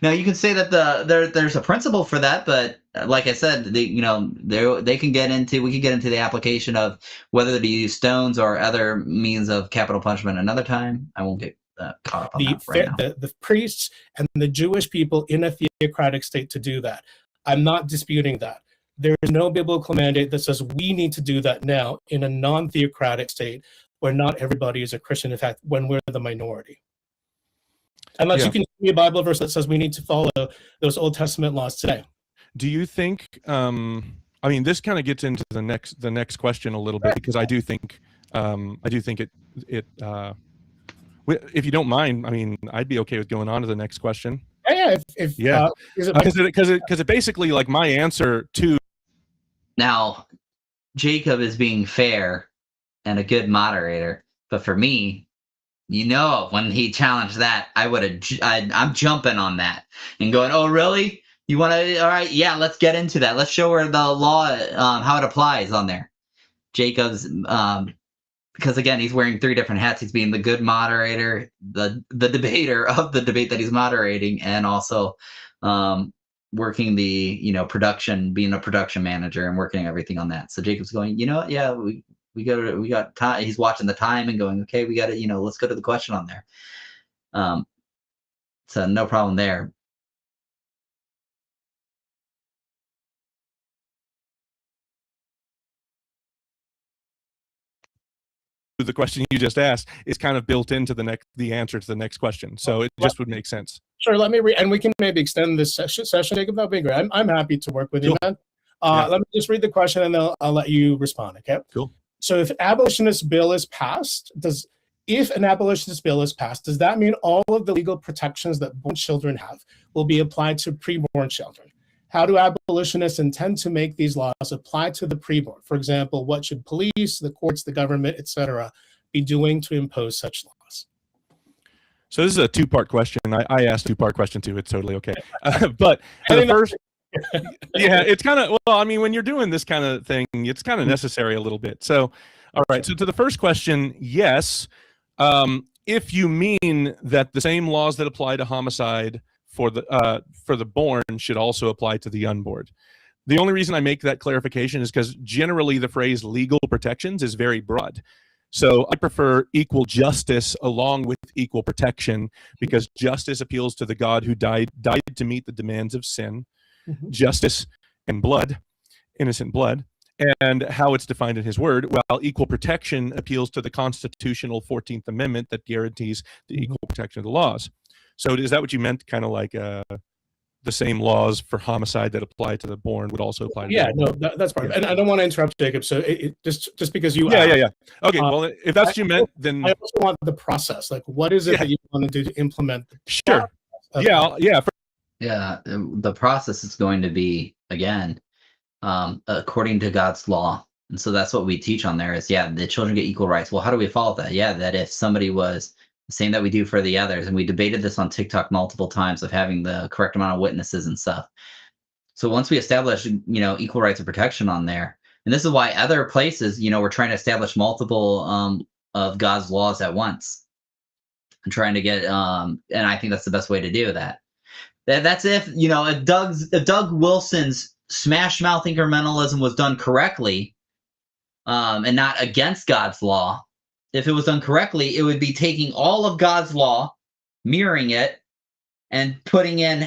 Now you can say that there's a principle for that, but like I said, we can get into the application of whether to use stones or other means of capital punishment another time. I won't get caught up on that right now. The priests and the Jewish people in a theocratic state to do that. I'm not disputing that. There is no biblical mandate that says we need to do that now in a non-theocratic state where not everybody is a Christian. In fact, when we're the minority. Unless you can give me a Bible verse that says we need to follow those Old Testament laws today. Do you think? This kind of gets into the next question a little bit, because I do think it. If you don't mind, I'd be okay with going on to the next question. Yeah. Because it basically, like, my answer to. Now, Jacob is being fair and a good moderator, but for me, when he challenged that, I'm jumping on that and going, oh, really? You want to? All right, yeah, let's get into that. Let's show her the law, how it applies on there. Jacob's, because again, he's wearing three different hats. He's being the good moderator, the debater of the debate that he's moderating, and also working the production, being a production manager and working everything on that. So Jacob's going, yeah, we got time. He's watching the time and going, okay, we got to, let's go to the question on there. So no problem there. The question you just asked is kind of built into the answer to the next question, so it just would make sense. Sure, let me read, and we can maybe extend this session, Jacob. That'd be great. I'm happy to work with you, man. Yeah. Let me just read the question, and then I'll let you respond. Okay. Cool. So, if an abolitionist bill is passed, does that mean all of the legal protections that born children have will be applied to preborn children? How do abolitionists intend to make these laws apply to the preborn? For example, what should police, the courts, the government, etc., be doing to impose such laws? So this is a two-part question. I asked a two-part question too. It's totally okay. But for the first, yeah, it's kind of, well, I mean, when you're doing this kind of thing, it's kind of necessary a little bit. So, all right. So to the first question, yes. If you mean that the same laws that apply to homicide for the born should also apply to the unborn. The only reason I make that clarification is because generally the phrase legal protections is very broad. So I prefer equal justice along with equal protection, because justice appeals to the God who died to meet the demands of sin, justice and blood, innocent blood, and how it's defined in his word, while equal protection appeals to the constitutional 14th Amendment that guarantees the equal protection of the laws. So is that what you meant, kind of like the same laws for homicide that apply to the born would also apply to the no, that's part of it. And I don't want to interrupt, Jacob, so just because you yeah. Okay, well, if that's what you meant, then... I also want the process. Like, what is it that you want to do to implement the Sure. The process is going to be, again, according to God's law. And so that's what we teach on there is, the children get equal rights. Well, how do we follow that? That if somebody was the same that we do for the others, and we debated this on TikTok multiple times of having the correct amount of witnesses and stuff. So once we establish, equal rights and protection on there, and this is why other places, we're trying to establish multiple of God's laws at once and trying to get, and I think that's the best way to do that. That's if Doug Wilson's smash mouth incrementalism was done correctly, and not against God's law. If it was done correctly, it would be taking all of God's law, mirroring it, and putting in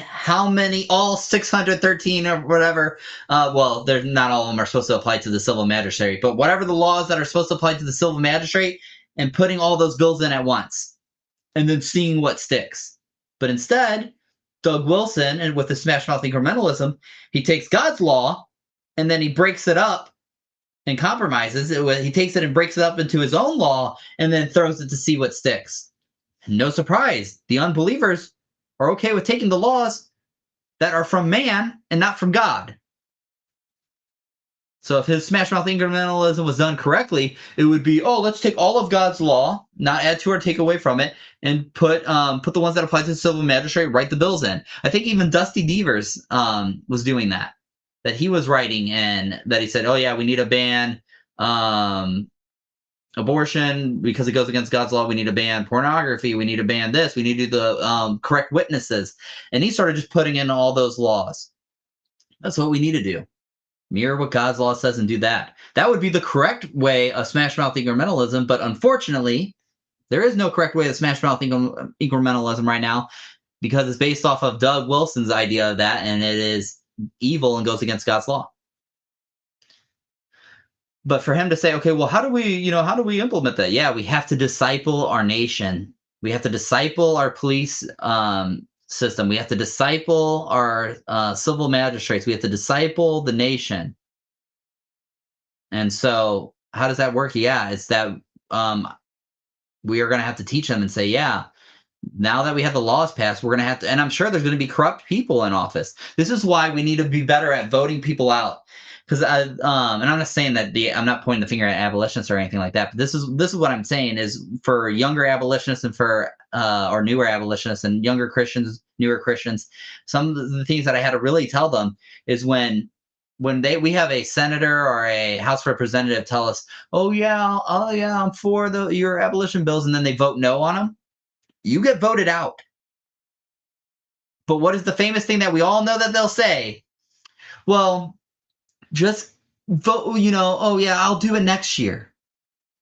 all 613 or whatever. Well, they're not all of them are supposed to apply to the civil magistrate, but whatever the laws that are supposed to apply to the civil magistrate, and putting all those bills in at once, and then seeing what sticks. But instead, Doug Wilson, and with the smash mouth incrementalism, he takes God's law, and then he breaks it up and compromises it. He takes it and breaks it up into his own law, and then throws it to see what sticks. And no surprise, the unbelievers are okay with taking the laws that are from man and not from God. So if his smash mouth incrementalism was done correctly, it would be, let's take all of God's law, not add to or take away from it, and put the ones that apply to the civil magistrate, write the bills in. I think even Dusty Devers was doing that he was writing, and that he said, we need to ban abortion because it goes against God's law. We need to ban pornography. We need to ban this. We need to do the correct witnesses. And he started just putting in all those laws. That's what we need to do. Mirror what God's law says and do that. That would be the correct way of smash mouth incrementalism. But unfortunately, there is no correct way of smash mouth incrementalism right now, because it's based off of Doug Wilson's idea of that, and it is evil and goes against God's law. But for him to say, okay, well, how do we implement that? We have to disciple our nation. We have to disciple our police system. We have to disciple our civil magistrates. We have to disciple the nation. And so how does that work? It's that we are going to have to teach them and say, now that we have the laws passed, we're going to have to, and I'm sure there's going to be corrupt people in office. This is why we need to be better at voting people out. Because and I'm not saying that I'm not pointing the finger at abolitionists or anything like that, but this is what I'm saying is for younger abolitionists and for or newer abolitionists and younger Christians, newer Christians, some of the things that I had to really tell them is when we have a senator or a House representative tell us, I'm for your abolition bills, and then they vote no on them, you get voted out. But what is the famous thing that we all know that they'll say? Well, just vote, I'll do it next year.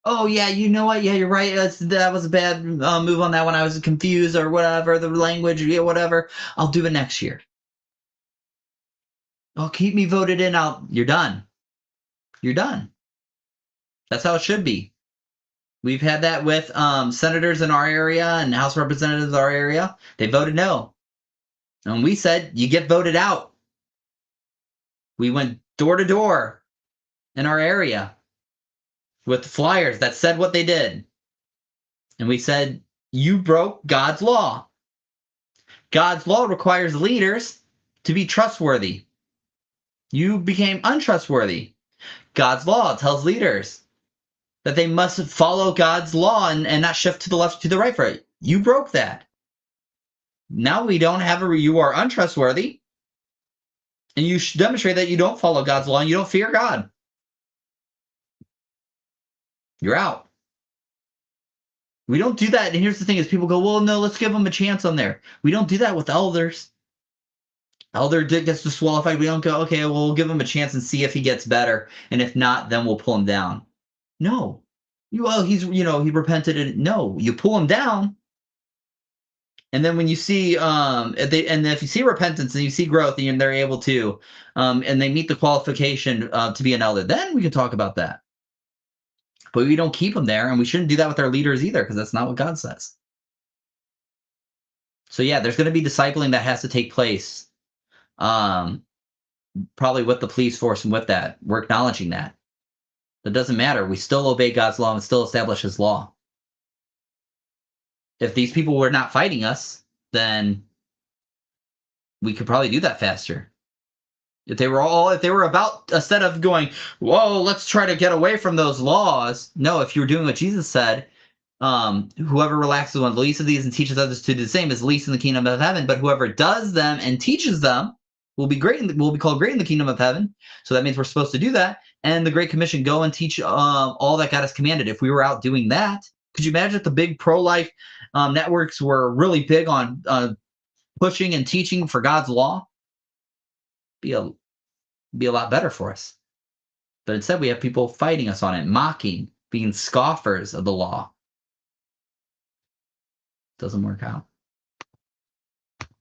oh yeah, you know what? Yeah, you're right. That was a bad move on that one. I was confused or whatever. The language, yeah, whatever. I'll do it next year. Oh, keep me voted in. You're done. You're done. That's how it should be. We've had that with senators in our area and House representatives in our area. They voted no. And we said, you get voted out. We went door to door in our area with flyers that said what they did. And we said, you broke God's law. God's law requires leaders to be trustworthy. You became untrustworthy. God's law tells leaders that they must follow God's law and not shift to the left, to the right for it. You broke that. Now we don't have you are untrustworthy. And you should demonstrate that you don't follow God's law and you don't fear God. You're out. We don't do that. And here's the thing is people go, well, no, let's give them a chance on there. We don't do that with elders. Elder gets disqualified. We don't go, okay, well, we'll give him a chance and see if he gets better. And if not, then we'll pull him down. No. He's, he repented. And no, you pull him down. And then when you see, and if you see repentance and you see growth and they're able to, and they meet the qualification to be an elder, then we can talk about that. But we don't keep them there, and we shouldn't do that with our leaders either, because that's not what God says. So yeah, there's going to be discipling that has to take place, probably with the police force and with that. We're acknowledging that. It doesn't matter. We still obey God's law and still establish his law. If these people were not fighting us, then we could probably do that faster. If they were about, instead of going, whoa, let's try to get away from those laws. No, if you're doing what Jesus said, whoever relaxes on the least of these and teaches others to do the same is least in the kingdom of heaven. But whoever does them and teaches them will be will be called great in the kingdom of heaven. So that means we're supposed to do that. And the Great Commission, go and teach all that God has commanded. If we were out doing that, could you imagine if the big pro-life networks were really big on pushing and teaching for God's law? Be a lot better for us. But instead we have people fighting us on it, mocking, being scoffers of the law. Doesn't work out.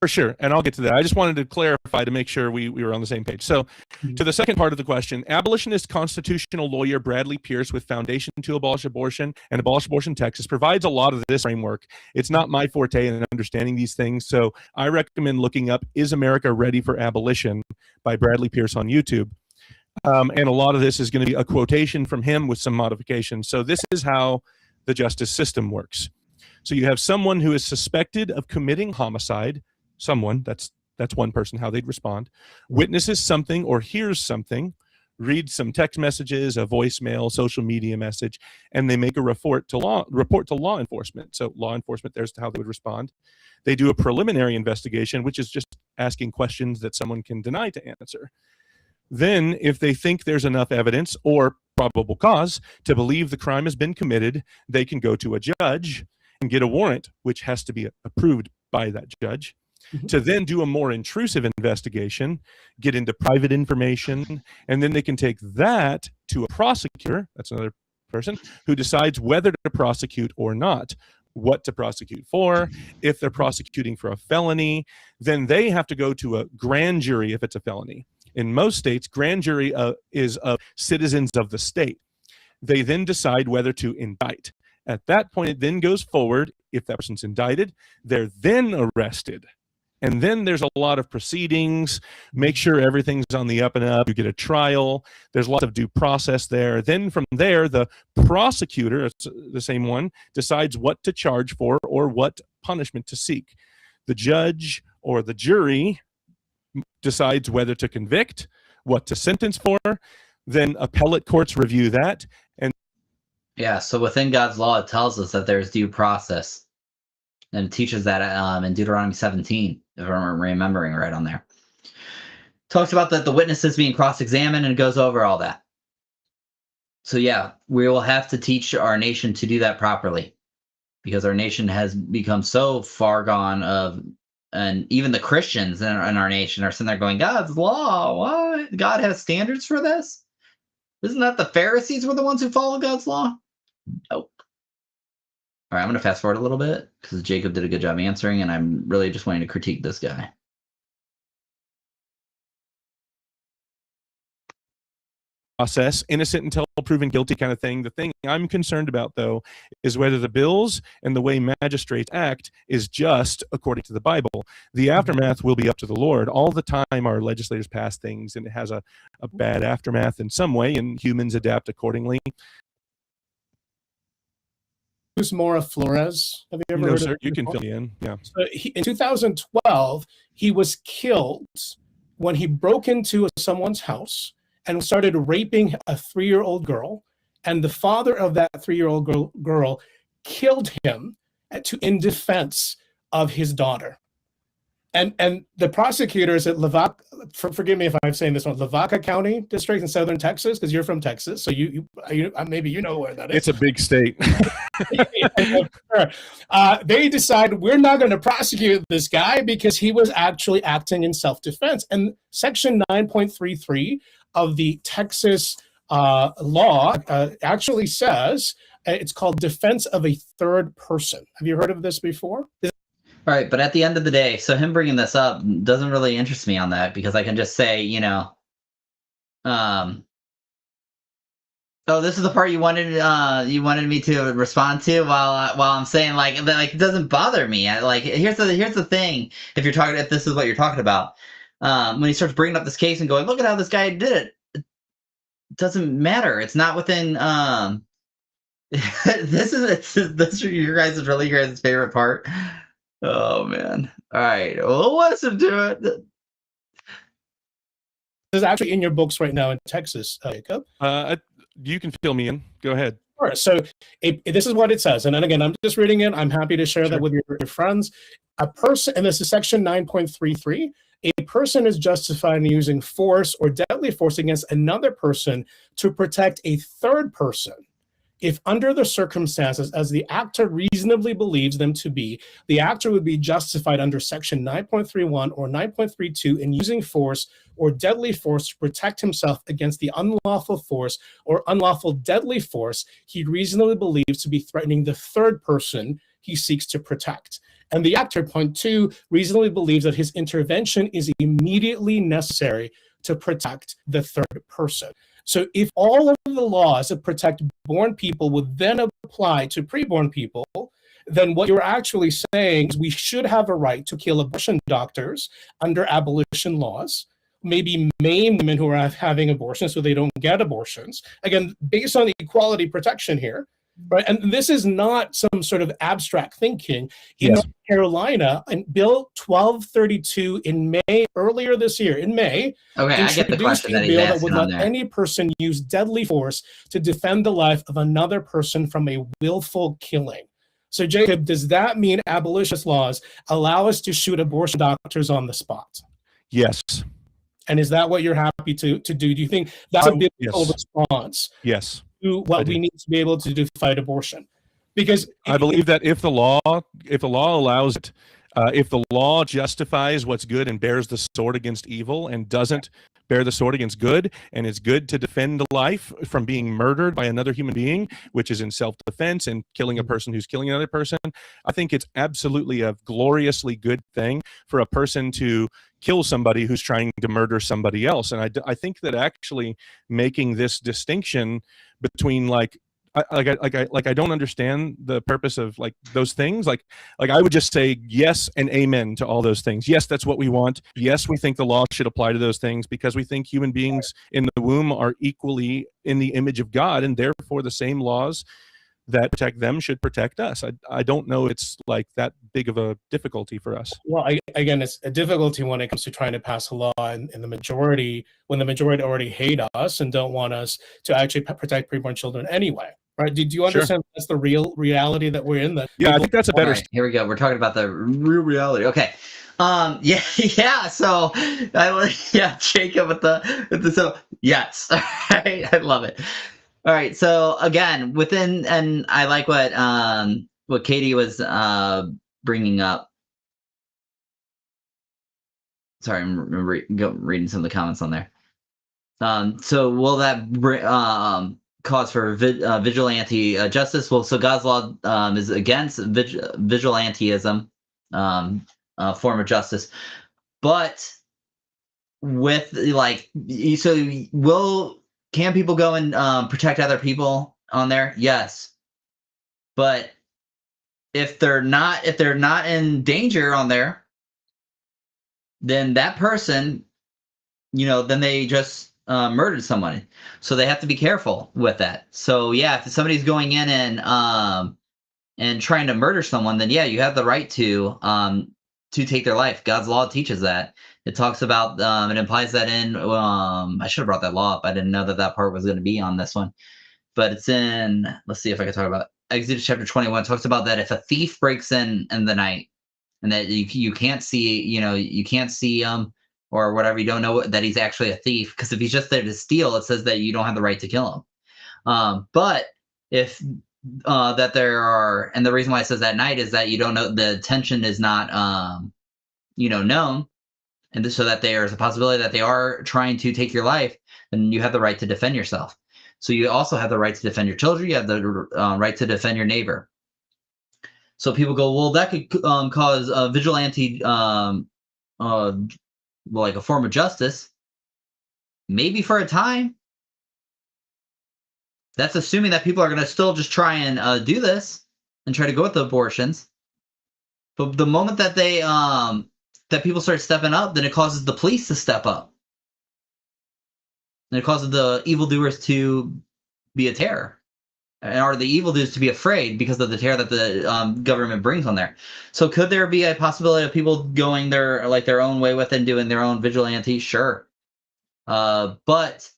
For sure, and I'll get to that. I just wanted to clarify to make sure we were on the same page. So, to the second part of the question, abolitionist constitutional lawyer Bradley Pierce with Foundation to Abolish Abortion and Abolish Abortion Texas provides a lot of this framework. It's not my forte in understanding these things, so I recommend looking up "Is America Ready for Abolition" by Bradley Pierce on YouTube. And a lot of this is going to be a quotation from him with some modifications. So this is how the justice system works. So you have someone who is suspected of committing homicide. Someone, that's one person, how they'd respond, witnesses something or hears something, reads some text messages, a voicemail, social media message, and they make a report to law enforcement. So law enforcement, there's how they would respond. They do a preliminary investigation, which is just asking questions that someone can deny to answer. Then, if they think there's enough evidence or probable cause to believe the crime has been committed, they can go to a judge and get a warrant, which has to be approved by that judge, to then do a more intrusive investigation, get into private information, and then they can take that to a prosecutor, that's another person, who decides whether to prosecute or not, what to prosecute for. If they're prosecuting for a felony, then they have to go to a grand jury if it's a felony. In most states, grand jury is of citizens of the state. They then decide whether to indict. At that point, it then goes forward. If that person's indicted, they're then arrested. And then there's a lot of proceedings, make sure everything's on the up and up. You get a trial. There's lots of due process there. Then from there, the prosecutor, it's the same one, decides what to charge for or what punishment to seek. The judge or the jury decides whether to convict, what to sentence for. Then appellate courts review that. And yeah, so within God's law, it tells us that there's due process. And it teaches that in Deuteronomy 17, if I'm remembering right on there. Talks about that the witnesses being cross-examined and goes over all that. So yeah, we will have to teach our nation to do that properly, because our nation has become so far gone and even the Christians in our nation are sitting there going, God's law, what? God has standards for this? Isn't that the Pharisees were the ones who follow God's law? Nope. All right, I'm going to fast forward a little bit because Jacob did a good job answering, and I'm really just wanting to critique this guy. Process, innocent until proven guilty kind of thing. The thing I'm concerned about, though, is whether the bills and the way magistrates act is just according to the Bible. The aftermath will be up to the Lord. All the time our legislators pass things and it has a bad aftermath in some way, and humans adapt accordingly. Who's Mora Flores? Have you ever No, heard sir, of you him can before? fill me in. Yeah. So in 2012, he was killed when he broke into someone's house and started raping a 3-year-old girl. And the father of that 3-year-old girl killed him in defense of his daughter. And the prosecutors at Lavaca, forgive me if I'm saying this wrong, Lavaca County District in southern Texas, because you're from Texas, so you maybe you know where that is. It's a big state. They decide we're not going to prosecute this guy because he was actually acting in self-defense. And Section 9.33 of the Texas law actually says it's called defense of a third person. Have you heard of this before? All right, but at the end of the day, so him bringing this up doesn't really interest me on that because I can just say, oh, this is the part you wanted me to respond to while I'm saying like it doesn't bother me. Here's the thing. If this is what you're talking about, when he starts bringing up this case and going, look at how this guy did it. It doesn't matter. It's not within. This is your guys' favorite part. Oh man! All right, well, listen to it. This is actually in your books right now in Texas, Jacob. You can fill me in. Go ahead. Sure. So this is what it says, and then again, I'm just reading it. I'm happy to share that with your friends. A person, and this is Section 9.33. A person is justified in using force or deadly force against another person to protect a third person, if under the circumstances as the actor reasonably believes them to be, the actor would be justified under Section 9.31 or 9.32 in using force or deadly force to protect himself against the unlawful force or unlawful deadly force he reasonably believes to be threatening the third person he seeks to protect. And the actor, point 2, reasonably believes that his intervention is immediately necessary to protect the third person. So if all of the laws that protect born people would then apply to preborn people, then what you're actually saying is we should have a right to kill abortion doctors under abolition laws, maybe maim women who are having abortions so they don't get abortions. Again, based on equality protection here, right? And this is not some sort of abstract thinking. In North Carolina, in Bill 1232 in May, earlier this year, in May, okay, I get the question that he's bill that asking would on let there. any person use deadly force to defend the life of another person from a willful killing. So, Jacob, does that mean abolitionist laws allow us to shoot abortion doctors on the spot? Yes. And is that what you're happy to do? Do you think that's a biblical response? Yes. To what we need to be able to do to fight abortion? Because I believe that if the law allows it, if the law justifies what's good and bears the sword against evil and doesn't bear the sword against good, and it's good to defend a life from being murdered by another human being, which is in self-defense and killing a person who's killing another person, I think it's absolutely a gloriously good thing for a person to kill somebody who's trying to murder somebody else. And I think that actually making this distinction between I don't understand the purpose of like those things. Like I would just say yes and amen to all those things. Yes, that's what we want. Yes, we think the law should apply to those things because we think human beings in the womb are equally in the image of God, and therefore the same laws that protect them should protect us. I don't know it's like that big of a difficulty for us. Well, again, it's a difficulty when it comes to trying to pass a law and the majority, when the majority already hate us and don't want us to actually protect preborn children anyway. Right? Do you understand that's the real reality that we're in? Yeah, I think that's a better. Right, here we go. We're talking about the real reality. Okay. Yeah. So, Jacob with the so yes. Right? I love it. All right. So again, and I like what Katie was bringing up. Sorry, I'm reading some of the comments on there. So will that cause for vigilante justice. Well, so God's law is against vigilantism, form of justice, but with like, so can people go and protect other people on there? Yes, but if they're not in danger on there, then that person, then they just murdered someone. So they have to be careful with that. So yeah, if somebody's going in and trying to murder someone, then yeah, you have the right to take their life. God's law teaches that. It talks about it implies that in I should have brought that law up. I didn't know that part was going to be on this one. But it's in, let's see if I can talk about Exodus chapter 21. It talks about that if a thief breaks in the night and that you can't see, you can't see him or whatever, you don't know that he's actually a thief, because if he's just there to steal, it says that you don't have the right to kill him. But if that there are, and the reason why it says at night is that you don't know, the intention is not known, and so that there's a possibility that they are trying to take your life, then you have the right to defend yourself. So you also have the right to defend your children. You have the right to defend your neighbor. So people go, well, that could cause a vigilante, like a form of justice. Maybe for a time. That's assuming that people are going to still just try and do this and try to go with the abortions. But the moment that they that people start stepping up, then it causes the police to step up. And it causes the evildoers to be a terror, or the evildoers to be afraid because of the terror that the government brings on there. So could there be a possibility of people going their own way with it and doing their own vigilante? Sure. But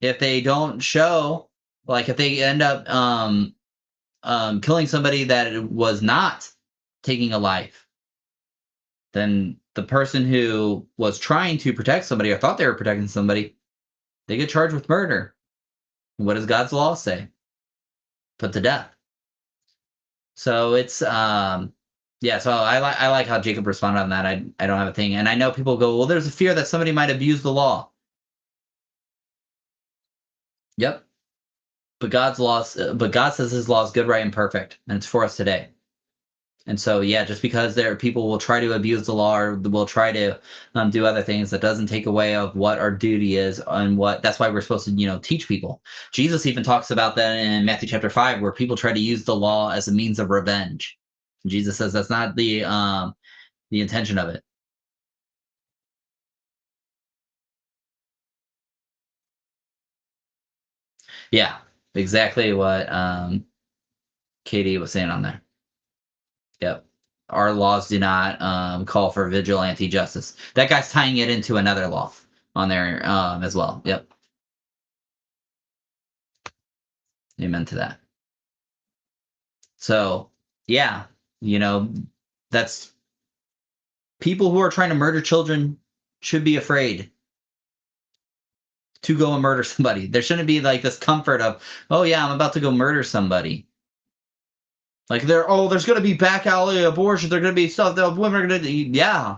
if they don't show, like if they end up killing somebody that was not taking a life, then the person who was trying to protect somebody or thought they were protecting somebody, they get charged with murder. What does God's law say? Put to death. So it's yeah. So I like how Jacob responded on that. I don't have a thing, and I know people go, well, there's a fear that somebody might abuse the law. Yep. But God says His law is good, right, and perfect, and it's for us today. And so, yeah, just because there are people will try to abuse the law or will try to do other things, that doesn't take away of what our duty is and that's why we're supposed to, teach people. Jesus even talks about that in Matthew chapter 5, where people try to use the law as a means of revenge. Jesus says that's not the intention of it. Yeah, exactly what Katie was saying on there. Yep. Our laws do not call for vigilante justice. That guy's tying it into another law on there as well. Yep. Amen to that. So, yeah, that's people who are trying to murder children should be afraid to go and murder somebody. There shouldn't be like this comfort of, oh yeah, I'm about to go murder somebody. Like there's going to be back alley abortions. There's going to be stuff that women are going to do. Yeah.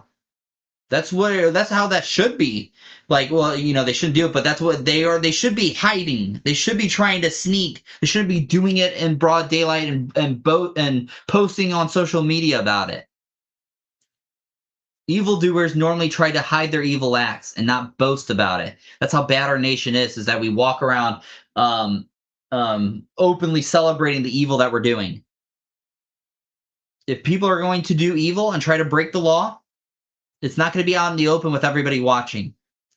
That's how that should be. Like, well, they shouldn't do it, but that's what they are. They should be hiding. They should be trying to sneak. They shouldn't be doing it in broad daylight and posting on social media about it. Evildoers normally try to hide their evil acts and not boast about it. That's how bad our nation is that we walk around openly celebrating the evil that we're doing. If people are going to do evil and try to break the law, it's not going to be out in the open with everybody watching.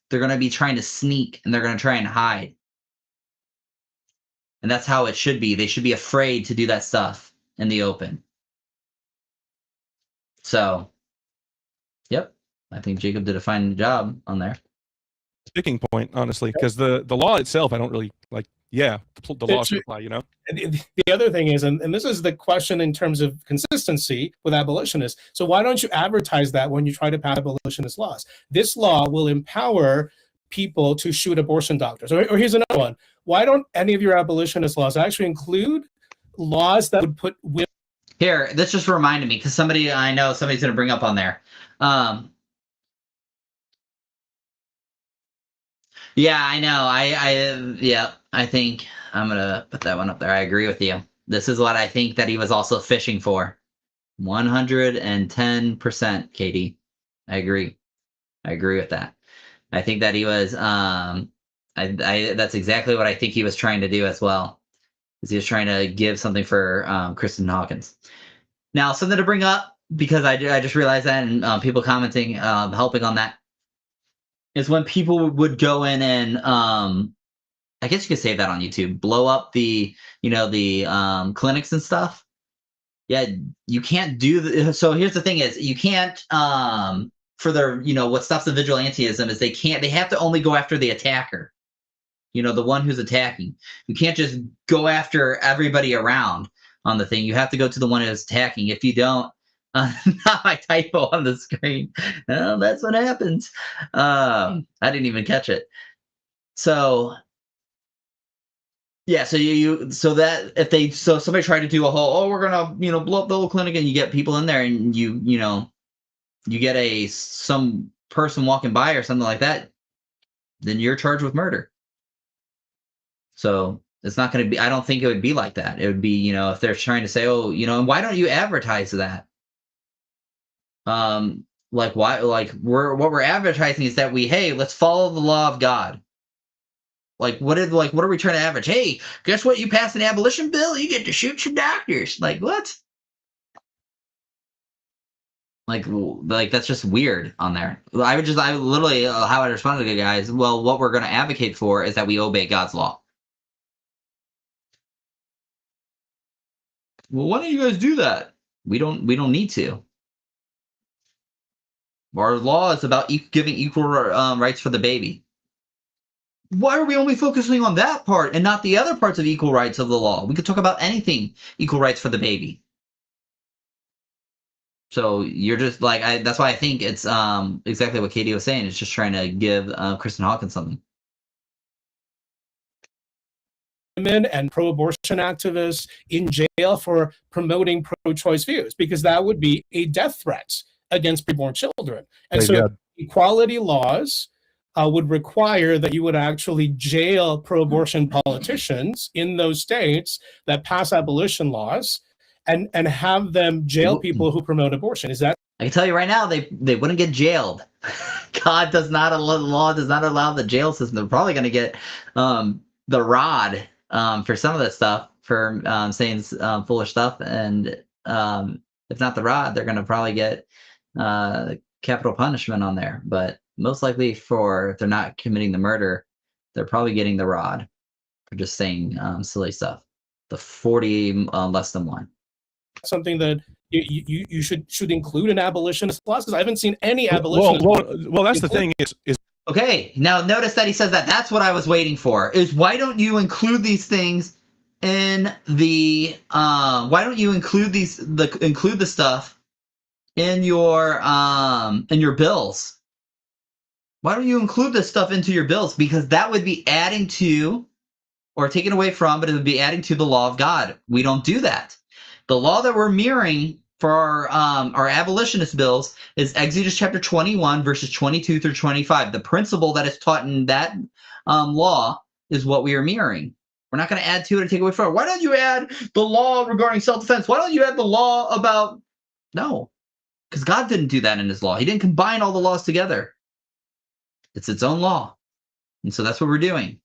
They're going to be trying to sneak and they're going to try and hide. And that's how it should be. They should be afraid to do that stuff in the open. So, yep. I think Jacob did a fine job on there. Sticking point, honestly, because the law itself, I don't really like. Yeah, the law should apply, And the other thing is, and this is the question in terms of consistency with abolitionists. So why don't you advertise that when you try to pass abolitionist laws? This law will empower people to shoot abortion doctors. Or here's another one. Why don't any of your abolitionist laws actually include laws that would put women? Here, this just reminded me, because I know somebody's going to bring up on there. Yeah, I know. Yeah, I think I'm gonna put that one up there. I agree with you. This is what I think that he was also fishing for. 110%, Katie. I agree. I agree with that. I think that he was. That's exactly what I think he was trying to do as well. Is he was trying to give something for Kristen Hawkins. Now, something to bring up because I just realized that, and people commenting, helping on that, is when people would go in and I guess you could save that on YouTube. Blow up the clinics and stuff. Yeah, you can't do the. So here's the thing: is you can't for their what stops the vigilantism is they have to only go after the attacker. The one who's attacking. You can't just go after everybody around on the thing. You have to go to the one who's attacking. If you don't, not my typo on the screen. Well, that's what happens. I didn't even catch it. So yeah, so somebody tried to do a whole, we're gonna blow up the whole clinic, and you get people in there, and you get some person walking by or something like that, then you're charged with murder. So it's not going to be. I don't think it would be like that. It would be if they're trying to say, and why don't you advertise that? Like why? Like what we're advertising is that let's follow the law of God. Like what are we trying to average? Hey, guess what? You pass an abolition bill, you get to shoot your doctors. Like what? Like that's just weird on there. I literally how I responded to the guys. Well, what we're going to advocate for is that we obey God's law. Well, why don't you guys do that? We don't need to. Our law is about giving equal rights for the baby. Why are we only focusing on that part and not the other parts of equal rights of the law? We could talk about anything, equal rights for the baby. So you're just like, that's why I think it's exactly what Katie was saying. It's just trying to give Kristen Hawkins something. Women and pro-abortion activists in jail for promoting pro-choice views, because that would be a death threat against preborn children. And so equality laws would require that you would actually jail pro-abortion politicians in those states that pass abolition laws and have them jail people who promote abortion. Is that? I can tell you right now, they wouldn't get jailed. God does not allow, the law does not allow the jail system. They're probably going to get the rod for some of this stuff, for saying foolish stuff. And if not the rod, they're going to probably get capital punishment on there. But most likely if they're not committing the murder, they're probably getting the rod for just saying silly stuff. The 40 less than 1. Something that you should include in abolitionist laws, because I haven't seen any abolitionist. Well, that's the thing is okay. Now notice that he says that. That's what I was waiting for. Is why don't you include these things in the? Why don't you include the stuff in your bills? Why don't you include this stuff into your bills? Because that would be adding to, or taking away from, but it would be adding to the law of God. We don't do that. The law that we're mirroring for our abolitionist bills is Exodus chapter 21, verses 22 through 25. The principle that is taught in that law is what we are mirroring. We're not going to add to it or take away from it. Why don't you add the law regarding self-defense? Why don't you add the law about... No, because God didn't do that in his law. He didn't combine all the laws together. It's its own law. And so that's what we're doing.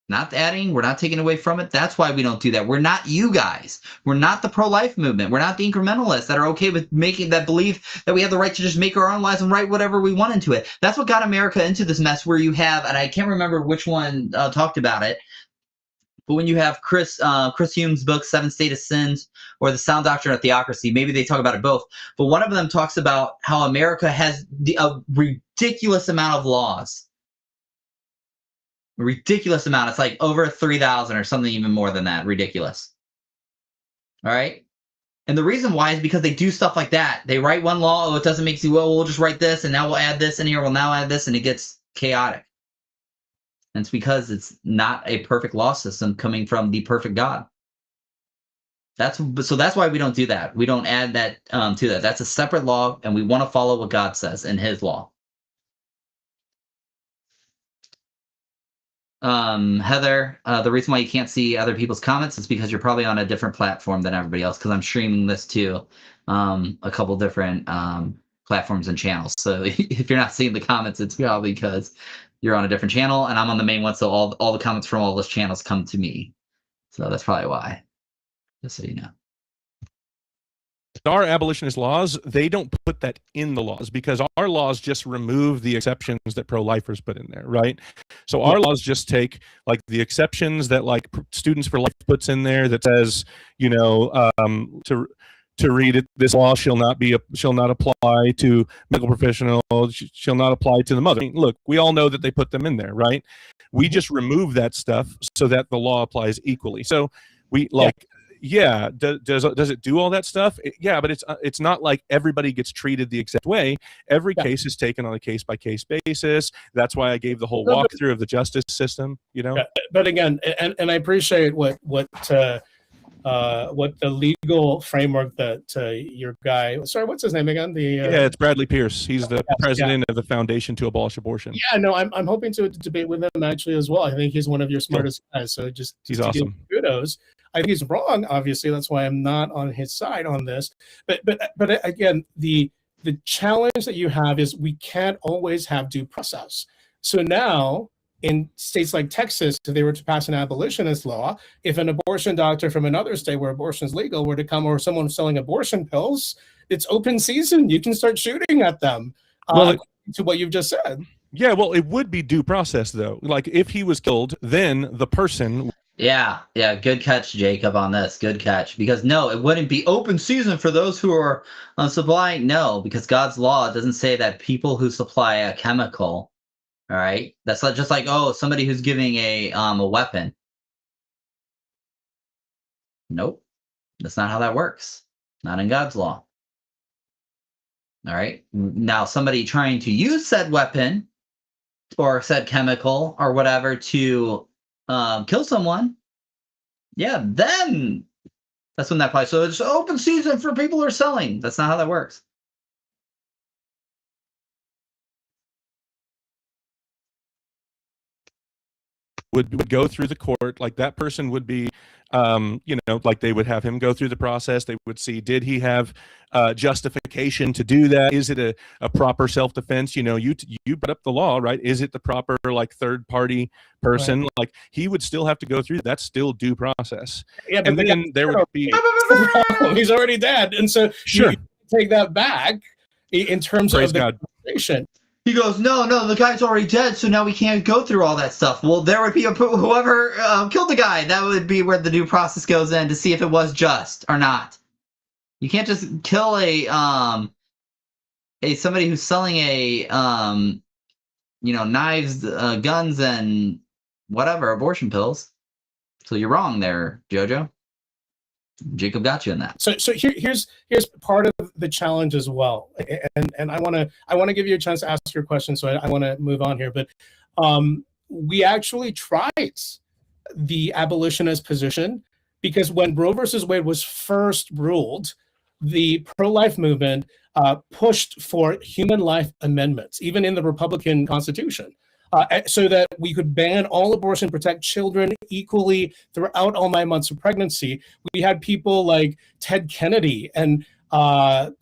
Not adding, we're not taking away from it. That's why we don't do that. We're not you guys. We're not the pro-life movement. We're not the incrementalists that are okay with believe that we have the right to just make our own lives and write whatever we want into it. That's what got America into this mess where you have, and I can't remember which one talked about it, but when you have Chris Hume's book, Seven Status Sins, or The Sound Doctrine of Theocracy, maybe they talk about it both. But one of them talks about how America has a ridiculous amount of laws. A ridiculous amount. It's like over 3,000 or something even more than that. Ridiculous. All right? And the reason why is because they do stuff like that. They write one law. Oh, it doesn't make sense. Well, we'll just write this, and now we'll add this in here. We'll now add this, and it gets chaotic. And it's because it's not a perfect law system coming from the perfect God. That's why we don't do that. We don't add that to that. That's a separate law, and we want to follow what God says in his law. Heather, the reason why you can't see other people's comments is because you're probably on a different platform than everybody else, because I'm streaming this to a couple different platforms and channels. So if you're not seeing the comments, it's probably because you're on a different channel, and I'm on the main one, so all the comments from all those channels come to me. So that's probably why, just so you know. Our abolitionist laws, they don't put that in the laws, because our laws just remove the exceptions that pro-lifers put in there, right? So our laws just take like the exceptions that like Students for Life puts in there that says, you know, to read it, this law shall not apply to medical professionals, shall not apply to the mother. I mean, look, we all know that they put them in there, right? We just remove that stuff so that the law applies equally. So we like, yeah, does it do all that stuff? Yeah, but it's not like everybody gets treated the exact way. Every case is taken on a case-by-case basis. That's why I gave the whole walkthrough of the justice system, you know? But again, and I appreciate what the legal framework that your guy, sorry, what's his name again? It's Bradley Pierce. He's the president of the Foundation to Abolish Abortion. Yeah, no, I'm hoping to debate with him actually as well. I think he's one of your smartest guys. So he's awesome. Kudos. I think he's wrong, obviously. That's why I'm not on his side on this. But again, the challenge that you have is we can't always have due process. So now, in states like Texas, if they were to pass an abolitionist law, if an abortion doctor from another state where abortion is legal were to come, or someone selling abortion pills, it's open season. You can start shooting at them. To what you've just said. Yeah, well, it would be due process, though. Like, if he was killed, then the person... Yeah, good catch, Jacob, on this. Good catch. Because no, it wouldn't be open season for those who are supplying. No, because God's law doesn't say that people who supply a chemical, all right, that's not just like, oh, somebody who's giving a weapon. Nope, that's not how that works. Not in God's law. All right. Now, somebody trying to use said weapon or said chemical or whatever to kill someone, yeah, then that's when that applies. So it's open season for people who are selling. That's not how that works. Would go through the court, like that person would be, you know, like they would have him go through the process. They would see, did he have justification to do that? Is it a proper self-defense? You know, you brought up the law, right? Is it the proper like third party person? Right. Like he would still have to go through. That's still due process. Yeah, but and then there would be he's already dead, and so sure, you take that back in terms Praise of the God. conversation. He goes, no, the guy's already dead, so now we can't go through all that stuff. Well, there would be whoever killed the guy. That would be where the due process goes in to see if it was just or not. You can't just kill somebody who's selling knives, guns, and whatever, abortion pills. So you're wrong there, Jojo. Jacob got you in that. So here's part of the challenge as well, and I want to give you a chance to ask your question. So I want to move on here, but we actually tried the abolitionist position because when Roe versus Wade was first ruled, the pro-life movement pushed for human life amendments, even in the Republican Constitution. So that we could ban all abortion, protect children equally throughout all 9 months of pregnancy. We had people like Ted Kennedy and Al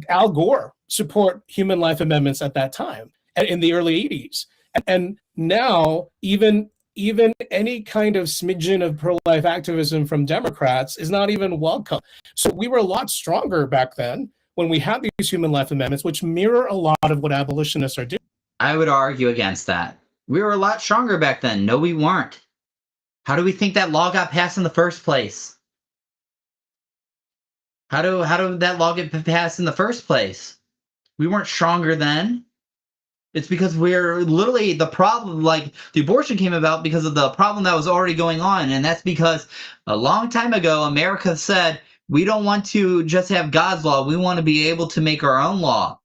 Gore support human life amendments at that time, in the early 80s. And now, even any kind of smidgen of pro-life activism from Democrats is not even welcome. So we were a lot stronger back then when we had these human life amendments, which mirror a lot of what abolitionists are doing. I would argue against that. We were a lot stronger back then. No, we weren't. How do we think that law got passed in the first place? How did that law get passed in the first place? We weren't stronger then. It's because we're literally the problem, like the abortion came about because of the problem that was already going on. And that's because a long time ago, America said, we don't want to just have God's law. We want to be able to make our own law.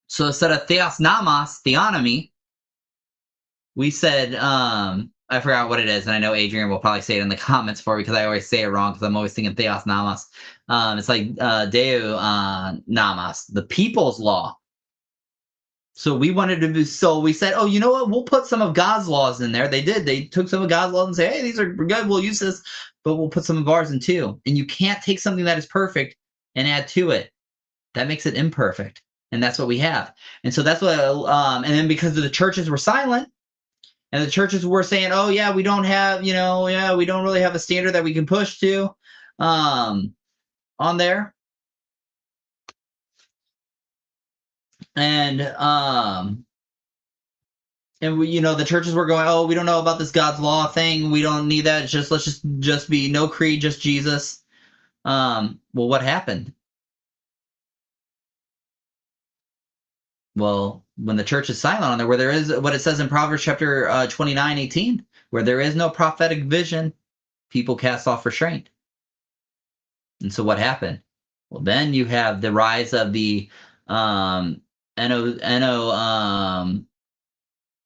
So instead of theos nomos, theonomy, we said, I forgot what it is, and I know Adrian will probably say it in the comments for me because I always say it wrong because I'm always thinking theos nomos. It's like deo nomos, the people's law. So we wanted to be, so we said, oh, you know what? We'll put some of God's laws in there. They did. They took some of God's laws and say, hey, these are good. We'll use this, but we'll put some of ours in too. And you can't take something that is perfect and add to it. That makes it imperfect. And that's what we have. And so that's what, and then because the churches were silent, and the churches were saying, oh, yeah, we don't have, we don't really have a standard that we can push to on there. And we, the churches were going, oh, we don't know about this God's law thing. We don't need that. Let's just be no creed, just Jesus. Well, what happened? Well, when the church is silent on there, where there is what it says in Proverbs chapter 29:18, where there is no prophetic vision, people cast off restraint. And so what happened? Well, then you have the rise of the the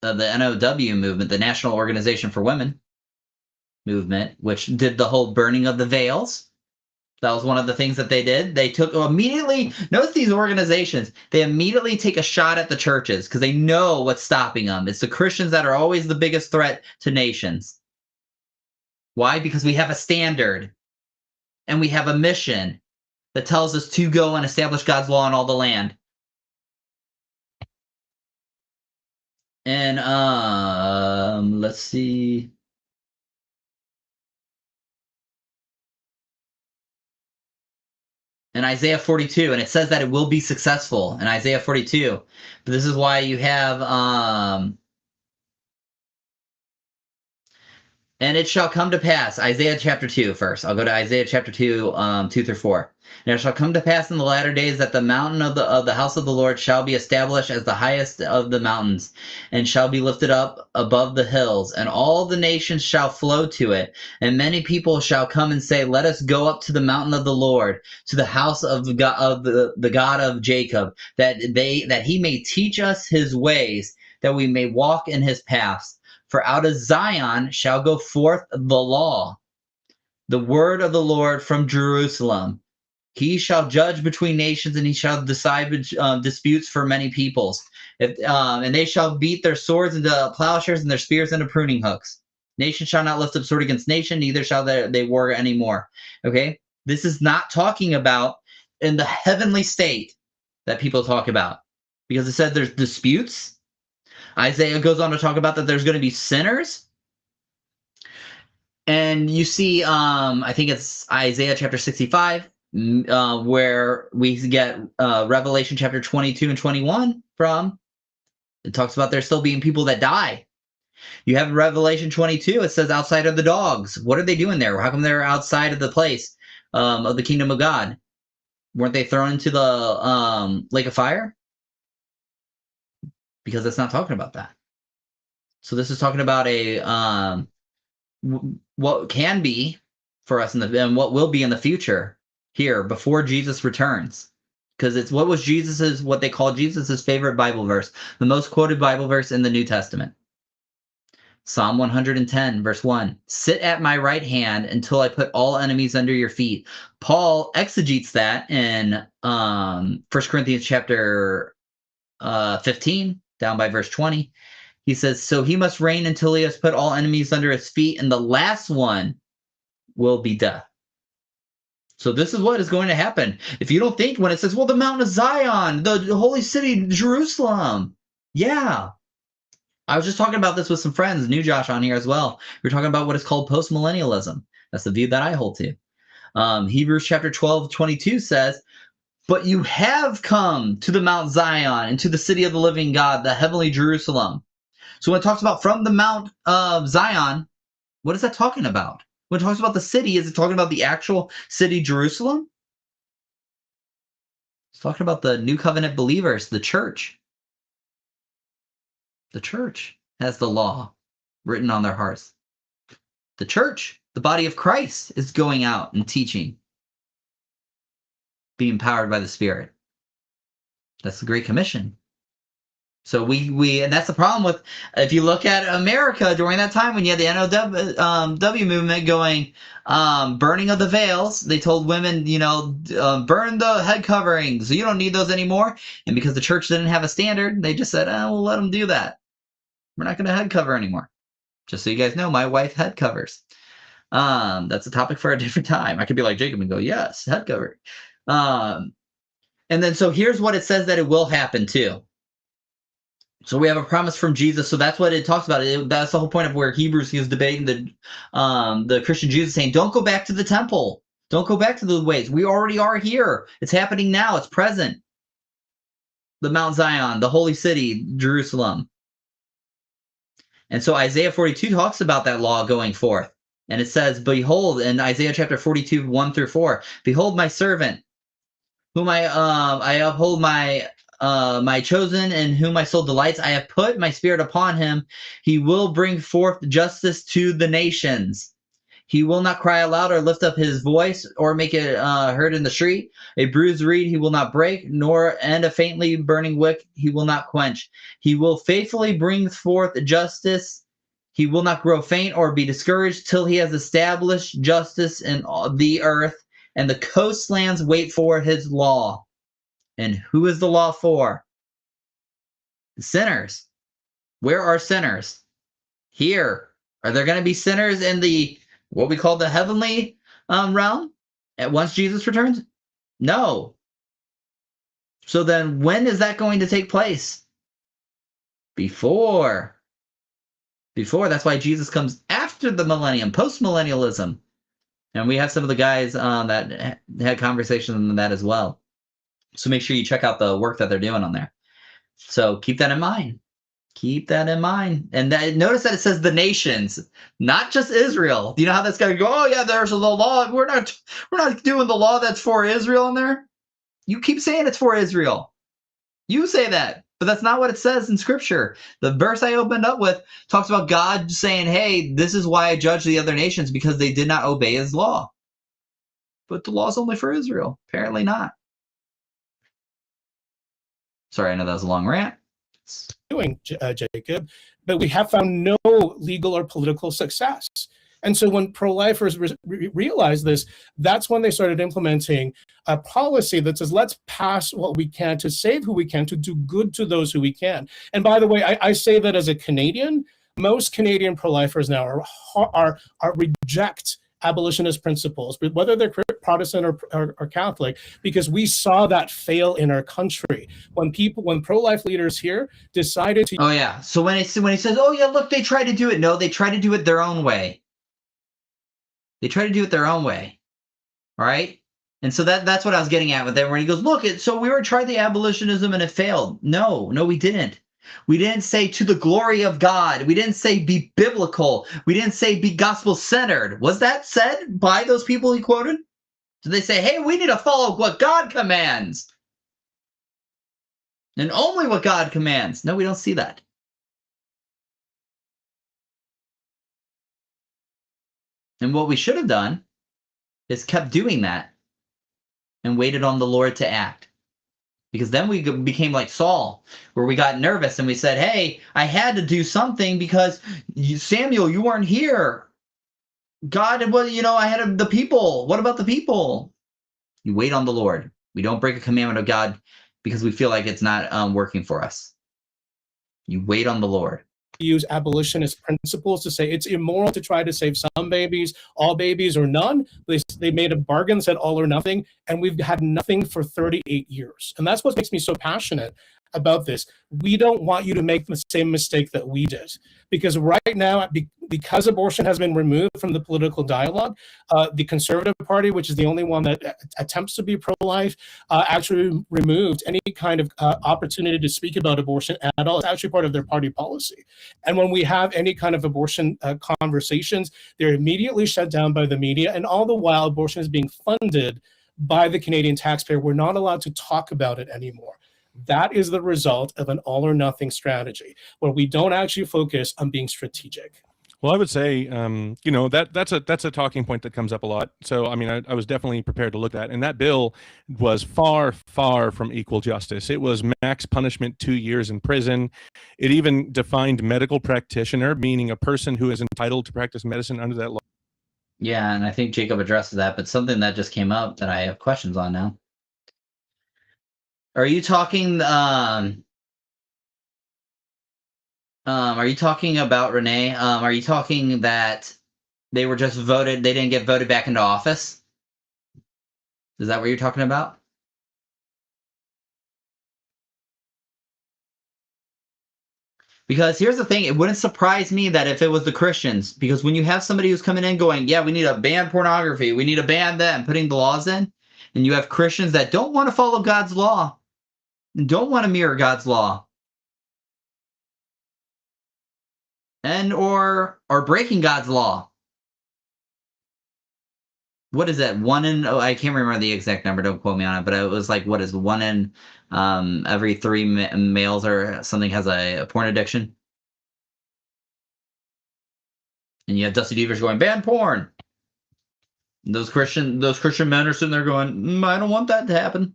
NOW movement, the National Organization for Women movement, which did the whole burning of the veils. That was one of the things that they did. They took immediately, notice these organizations, they immediately take a shot at the churches because they know what's stopping them. It's the Christians that are always the biggest threat to nations. Why? Because we have a standard and we have a mission that tells us to go and establish God's law on all the land. And let's see. In Isaiah 42, and it says that it will be successful in Isaiah 42. But this is why you have, and it shall come to pass, Isaiah chapter 2 first. I'll go to Isaiah chapter 2, 2 through 4. And it shall come to pass in the latter days that the mountain of the house of the Lord shall be established as the highest of the mountains, and shall be lifted up above the hills, and all the nations shall flow to it. And many people shall come and say, let us go up to the mountain of the Lord, to the house of the God of Jacob, that he may teach us his ways, that we may walk in his paths. For out of Zion shall go forth the law, the word of the Lord from Jerusalem. He shall judge between nations, and he shall decide disputes for many peoples. And they shall beat their swords into plowshares and their spears into pruning hooks. Nation shall not lift up sword against nation, neither shall they war anymore. Okay? This is not talking about in the heavenly state that people talk about. Because it said there's disputes. Isaiah goes on to talk about that there's going to be sinners. And you see, I think it's Isaiah chapter 65, where we get Revelation chapter 22 and 21 from. It talks about there still being people that die. You have Revelation 22, it says outside of the dogs. What are they doing there? How come they're outside of the place of the kingdom of God? Weren't they thrown into the lake of fire? Because it's not talking about that. So this is talking about a what can be for us and what will be in the future here before Jesus returns. Because it's what they call Jesus's favorite Bible verse, the most quoted Bible verse in the New Testament. Psalm 110, verse 1. Sit at my right hand until I put all enemies under your feet. Paul exegetes that in 1 Corinthians chapter 15, down by verse 20. He says, so he must reign until he has put all enemies under his feet, and the last one will be death. So this is what is going to happen. If you don't think when it says, well, the mountain of Zion, the holy city, Jerusalem. Yeah. I was just talking about this with some friends, New Josh on here as well. We're talking about what is called postmillennialism. That's the view that I hold to. Hebrews chapter 12, 22 says, but you have come to the Mount Zion and to the city of the living God, the heavenly Jerusalem. So when it talks about from the Mount of Zion, what is that talking about? When it talks about the city, is it talking about the actual city Jerusalem? It's talking about the new covenant believers, the church. The church has the law written on their hearts. The church, the body of Christ, is going out and teaching, being empowered by the Spirit. That's the Great Commission. So and that's the problem with, if you look at America during that time when you had the NOW movement going, burning of the veils, they told women, burn the head coverings. You don't need those anymore. And because the church didn't have a standard, they just said, we'll let them do that. We're not going to head cover anymore. Just so you guys know, my wife head covers. That's a topic for a different time. I could be like Jacob and go, yes, head cover. And then, so here's what it says that it will happen too. So we have a promise from Jesus. So that's what it talks about. That's the whole point of where Hebrews, he was debating the Christian Jews, saying, don't go back to the temple. Don't go back to the ways. We already are here. It's happening now. It's present. The Mount Zion, the holy city, Jerusalem. And so Isaiah 42 talks about that law going forth. And it says, behold, in Isaiah chapter 42, 1-4, behold my servant, whom I uphold my chosen, in whom my soul delights. I have put my spirit upon him. He will bring forth justice to the nations. He will not cry aloud or lift up his voice or make it heard in the street. A bruised reed he will not break, and a faintly burning wick he will not quench. He will faithfully bring forth justice. He will not grow faint or be discouraged till he has established justice in the earth, and the coastlands wait for his law. And who is the law for? The sinners. Where are sinners? Here. Are there going to be sinners in the, what we call the heavenly realm at once Jesus returns? No. So then when is that going to take place? Before. That's why Jesus comes after the millennium, post-millennialism. And we have some of the guys that had conversations on that as well. So make sure you check out the work that they're doing on there. So keep that in mind. Keep that in mind. And notice that it says the nations, not just Israel. Do you know how that's going to go? Oh yeah, there's the law. We're not doing the law that's for Israel in there. You keep saying it's for Israel. You say that, but that's not what it says in Scripture. The verse I opened up with talks about God saying, hey, this is why I judge the other nations, because they did not obey his law. But the law is only for Israel. Apparently not. Sorry, I know that was a long rant. Doing, Jacob, but we have found no legal or political success. And so when pro-lifers realized this, that's when they started implementing a policy that says, let's pass what we can to save who we can, to do good to those who we can. And by the way, I say that as a Canadian. Most Canadian pro-lifers now are reject abolitionist principles, whether they're Protestant or Catholic, because we saw that fail in our country when pro-life leaders here decided to. Oh yeah. So when he says, oh yeah, look, they tried to do it. No, they tried to do it their own way. They try to do it their own way. All right. And so that's what I was getting at with that, where he goes, look, so we tried the abolitionism and it failed. No, we didn't. We didn't say to the glory of God. We didn't say be biblical. We didn't say be gospel-centered. Was that said by those people he quoted? Did they say, hey, we need to follow what God commands? And only what God commands. No, we don't see that. And what we should have done is kept doing that and waited on the Lord to act. Because then we became like Saul, where we got nervous and we said, hey, I had to do something because Samuel, you weren't here. God, well, I had the people. What about the people? You wait on the Lord. We don't break a commandment of God because we feel like it's not working for us. You wait on the Lord. Use abolitionist principles to say it's immoral to try to save some babies, all babies, or none. They made a bargain, said all or nothing, and we've had nothing for 38 years. And that's what makes me so passionate about this. We don't want you to make the same mistake that we did, because right now, because abortion has been removed from the political dialogue, the Conservative Party, which is the only one that attempts to be pro-life, actually removed any kind of opportunity to speak about abortion at all. It's actually part of their party policy. And when we have any kind of abortion conversations, they're immediately shut down by the media. And all the while, abortion is being funded by the Canadian taxpayer. We're not allowed to talk about it anymore. That is the result of an all or nothing strategy, where we don't actually focus on being strategic. Well, I would say, that's a talking point that comes up a lot. So, I mean, I was definitely prepared to look at, and that bill was far, far from equal justice. It was max punishment, 2 years in prison. It even defined medical practitioner, meaning a person who is entitled to practice medicine under that law. Yeah, and I think Jacob addresses that, but something that just came up that I have questions on now. Are you talking about Renee? Are you talking that they were just voted, they didn't get voted back into office? Is that what you're talking about? Because here's the thing, it wouldn't surprise me that if it was the Christians, because when you have somebody who's coming in going, yeah, we need to ban pornography, we need to ban them, putting the laws in, and you have Christians that don't want to follow God's law, and don't want to mirror God's law, and or are breaking God's law. What is that? I can't remember the exact number, don't quote me on it, but it was like, what is one in every three males or something has a porn addiction? And you have Dusty Deavers going, ban porn. And those Christian men are sitting there going, I don't want that to happen.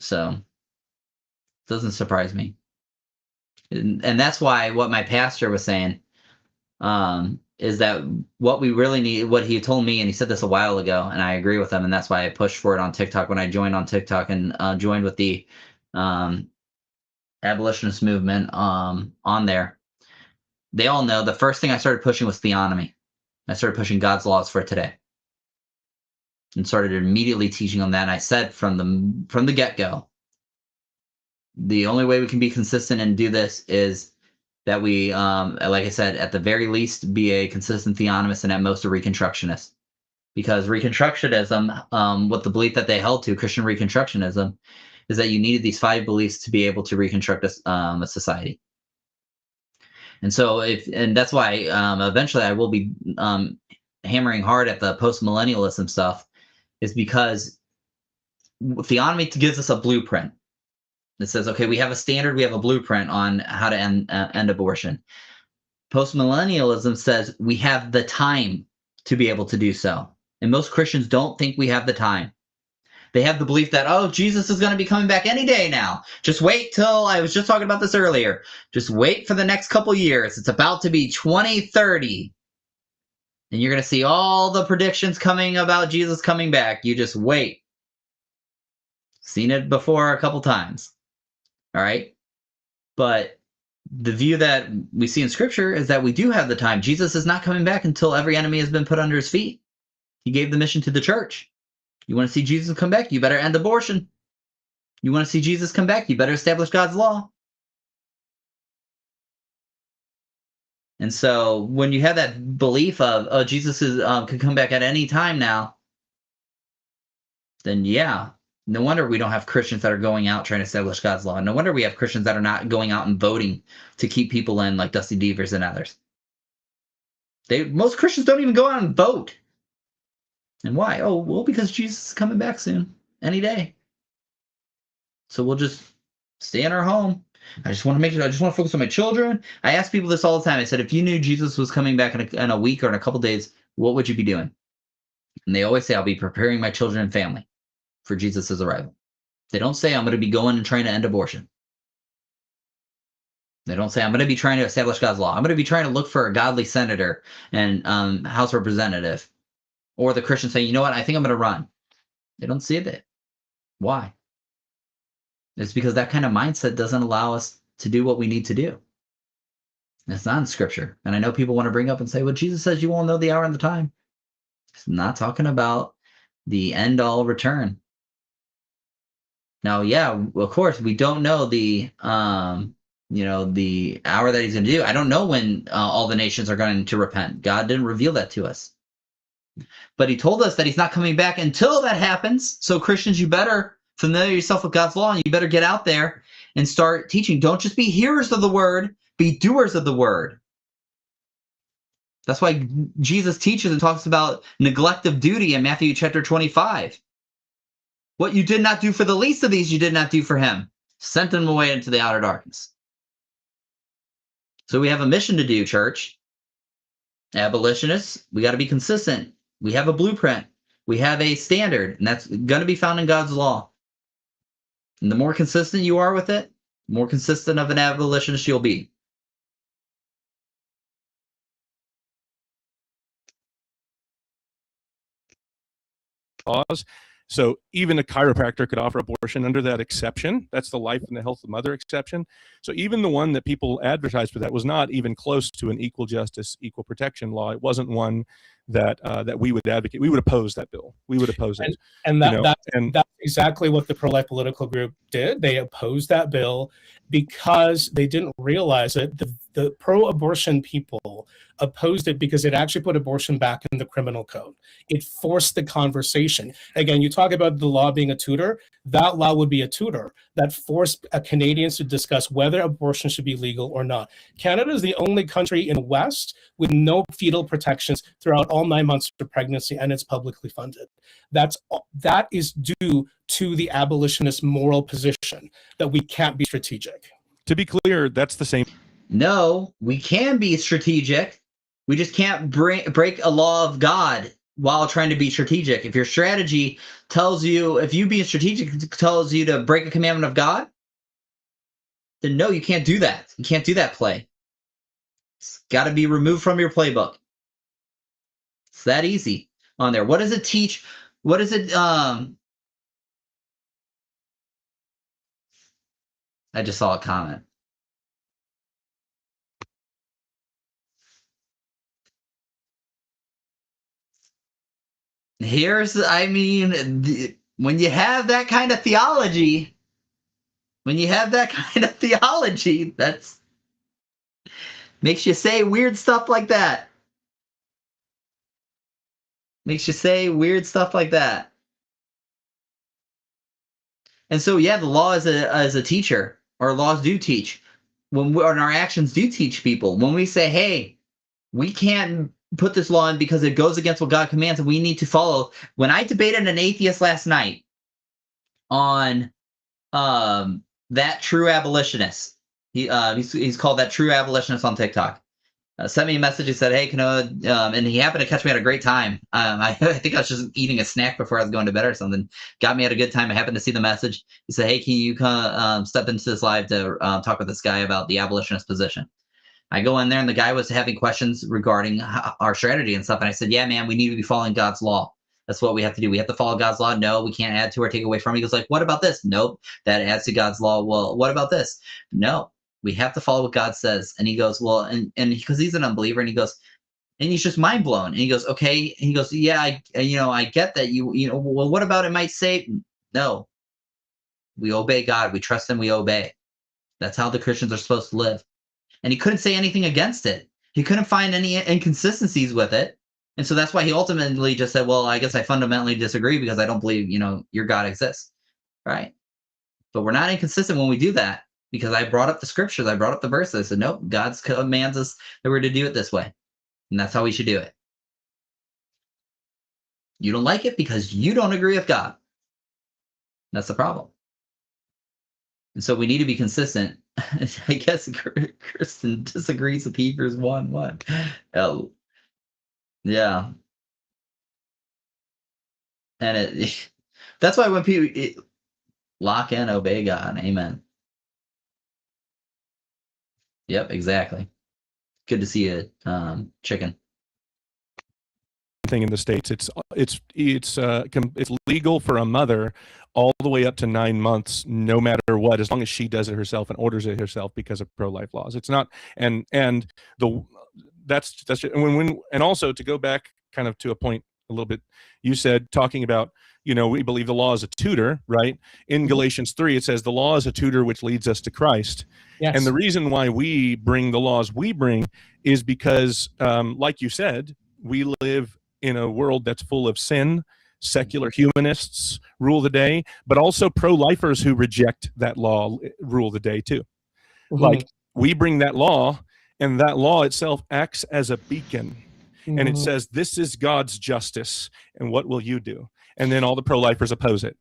So, doesn't surprise me. And that's why what my pastor was saying is that what we really need, what he told me, and he said this a while ago, and I agree with him, and that's why I pushed for it on TikTok when I joined on TikTok and joined with the abolitionist movement on there. They all know the first thing I started pushing was theonomy. I started pushing God's laws for today, and started immediately teaching them that. And I said from the get-go, the only way we can be consistent and do this is that we, like I said, at the very least, be a consistent theonomist and at most a Reconstructionist. Because Reconstructionism, what the belief that they held to, Christian Reconstructionism, is that you needed these 5 beliefs to be able to reconstruct a society. And so, and that's why eventually I will be hammering hard at the post-millennialism stuff, is because theonomy gives us a blueprint. It says, okay, we have a standard, we have a blueprint on how to end abortion. Postmillennialism says we have the time to be able to do so. And most Christians don't think we have the time. They have the belief that, oh, Jesus is going to be coming back any day now. Just wait till, I was just talking about this earlier, just wait for the next couple years. It's about to be 2030. And you're going to see all the predictions coming about Jesus coming back. You just wait. Seen it before a couple times. All right. But the view that we see in Scripture is that we do have the time. Jesus is not coming back until every enemy has been put under his feet. He gave the mission to the church. You want to see Jesus come back? You better end abortion. You want to see Jesus come back? You better establish God's law. And so when you have that belief of, oh, Jesus could come back at any time now, then yeah, no wonder we don't have Christians that are going out trying to establish God's law. No wonder we have Christians that are not going out and voting to keep people in, like Dusty Deavers and others. Most Christians don't even go out and vote. And why? Oh, well, because Jesus is coming back soon, any day. So we'll just stay in our home. I just want to focus on my children. I ask people this all the time. I said, if you knew Jesus was coming back in a week or in a couple days, what would you be doing? And they always say, I'll be preparing my children and family for Jesus' arrival. They don't say I'm going to be going and trying to end abortion. They don't say I'm going to be trying to establish God's law. I'm going to be trying to look for a godly senator and House representative. Or the Christian saying, you know what, I think I'm going to run. They don't see that. Why? It's because that kind of mindset doesn't allow us to do what we need to do. And it's not in Scripture. And I know people want to bring up and say, well, Jesus says you won't know the hour and the time. It's not talking about the end-all return. Now, yeah, of course, we don't know the the hour that he's going to do. I don't know when all the nations are going to repent. God didn't reveal that to us. But he told us that he's not coming back until that happens. So Christians, you better familiarize yourself with God's law, and you better get out there and start teaching. Don't just be hearers of the word, be doers of the word. That's why Jesus teaches and talks about neglect of duty in Matthew chapter 25. What you did not do for the least of these, you did not do for him. Sent them away into the outer darkness. So we have a mission to do, church. Abolitionists, we got to be consistent. We have a blueprint. We have a standard, and that's going to be found in God's law. And the more consistent you are with it, the more consistent of an abolitionist you'll be. Laws. So even a chiropractor could offer abortion under that exception. That's the life and the health of the mother exception. So even the one that people advertised for that was not even close to an equal justice, equal protection law. It wasn't one that that we would advocate. We would oppose that bill. We would oppose it. And that's exactly what the pro-life political group did. They opposed that bill because they didn't realize that the pro-abortion people opposed it because it actually put abortion back in the criminal code. It forced the conversation. Again, you talk about the law being a tutor. That law would be a tutor that forced Canadians to discuss whether abortion should be legal or not. Canada is the only country in West with no fetal protections throughout all 9 months of pregnancy, and it's publicly funded. That is due to the abolitionist moral position that we can't be strategic. To be clear, that's the same. No, we can be strategic. We just can't break a law of God while trying to be strategic. If your strategy tells you, if you being strategic tells you to break a commandment of God, then no, you can't do that. You can't do that play. It's got to be removed from your playbook. It's that easy on there. What does it teach? What is it? I just saw a comment. I mean, when you have that kind of theology, that's makes you say weird stuff like that. And so, yeah, the law is a teacher. Our laws do teach. And our actions do teach people. When we say, hey, we can't put this law in because it goes against what God commands and we need to follow. When I debated an atheist last night on that true abolitionist, he's called that true abolitionist on TikTok. Sent me a message. He said, hey, and he happened to catch me at a great time. I think I was just eating a snack before I was going to bed or something. Got me at a good time. I happened to see the message. He said, hey, can you step into this live to talk with this guy about the abolitionist position? I go in there and the guy was having questions regarding our strategy and stuff. And I said, yeah, man, we need to be following God's law. That's what we have to do. We have to follow God's law. No, we can't add to or take away from. He goes like, what about this? Nope, that adds to God's law. Well, what about this? No, we have to follow what God says. And he goes, well, and because he's an unbeliever, and he goes, and he's just mind blown. And he goes, okay. And he goes, yeah, I get that well, what about it might say? No, we obey God. We trust him. We obey. That's how the Christians are supposed to live. And he couldn't say anything against it. He couldn't find any inconsistencies with it. And so that's why he ultimately just said, well, I guess I fundamentally disagree because I don't believe, your God exists. Right? But we're not inconsistent when we do that because I brought up the scriptures. I brought up the verses. I said, nope, God commands us that we're to do it this way. And that's how we should do it. You don't like it because you don't agree with God. That's the problem. And so we need to be consistent. I guess Kristen disagrees with Hebrews 1:1. Oh, yeah. And that's why when people lock in, obey God. Amen. Yep, exactly. Good to see you, chicken. Thing in the States, it's legal for a mother all the way up to 9 months, no matter what, as long as she does it herself and orders it herself because of pro-life laws. It's not, and that's and also to go back kind of to a point a little bit, you said talking about, we believe the law is a tutor, right? In Galatians 3, it says the law is a tutor which leads us to Christ. Yes. And the reason why we bring the laws we bring is because, like you said, we live in a world that's full of sin. Secular humanists rule the day, but also pro-lifers who reject that law rule the day too. Mm-hmm. Like we bring that law, and that law itself acts as a beacon. Mm-hmm. And it says, this is God's justice, and what will you do? And then all the pro-lifers oppose it.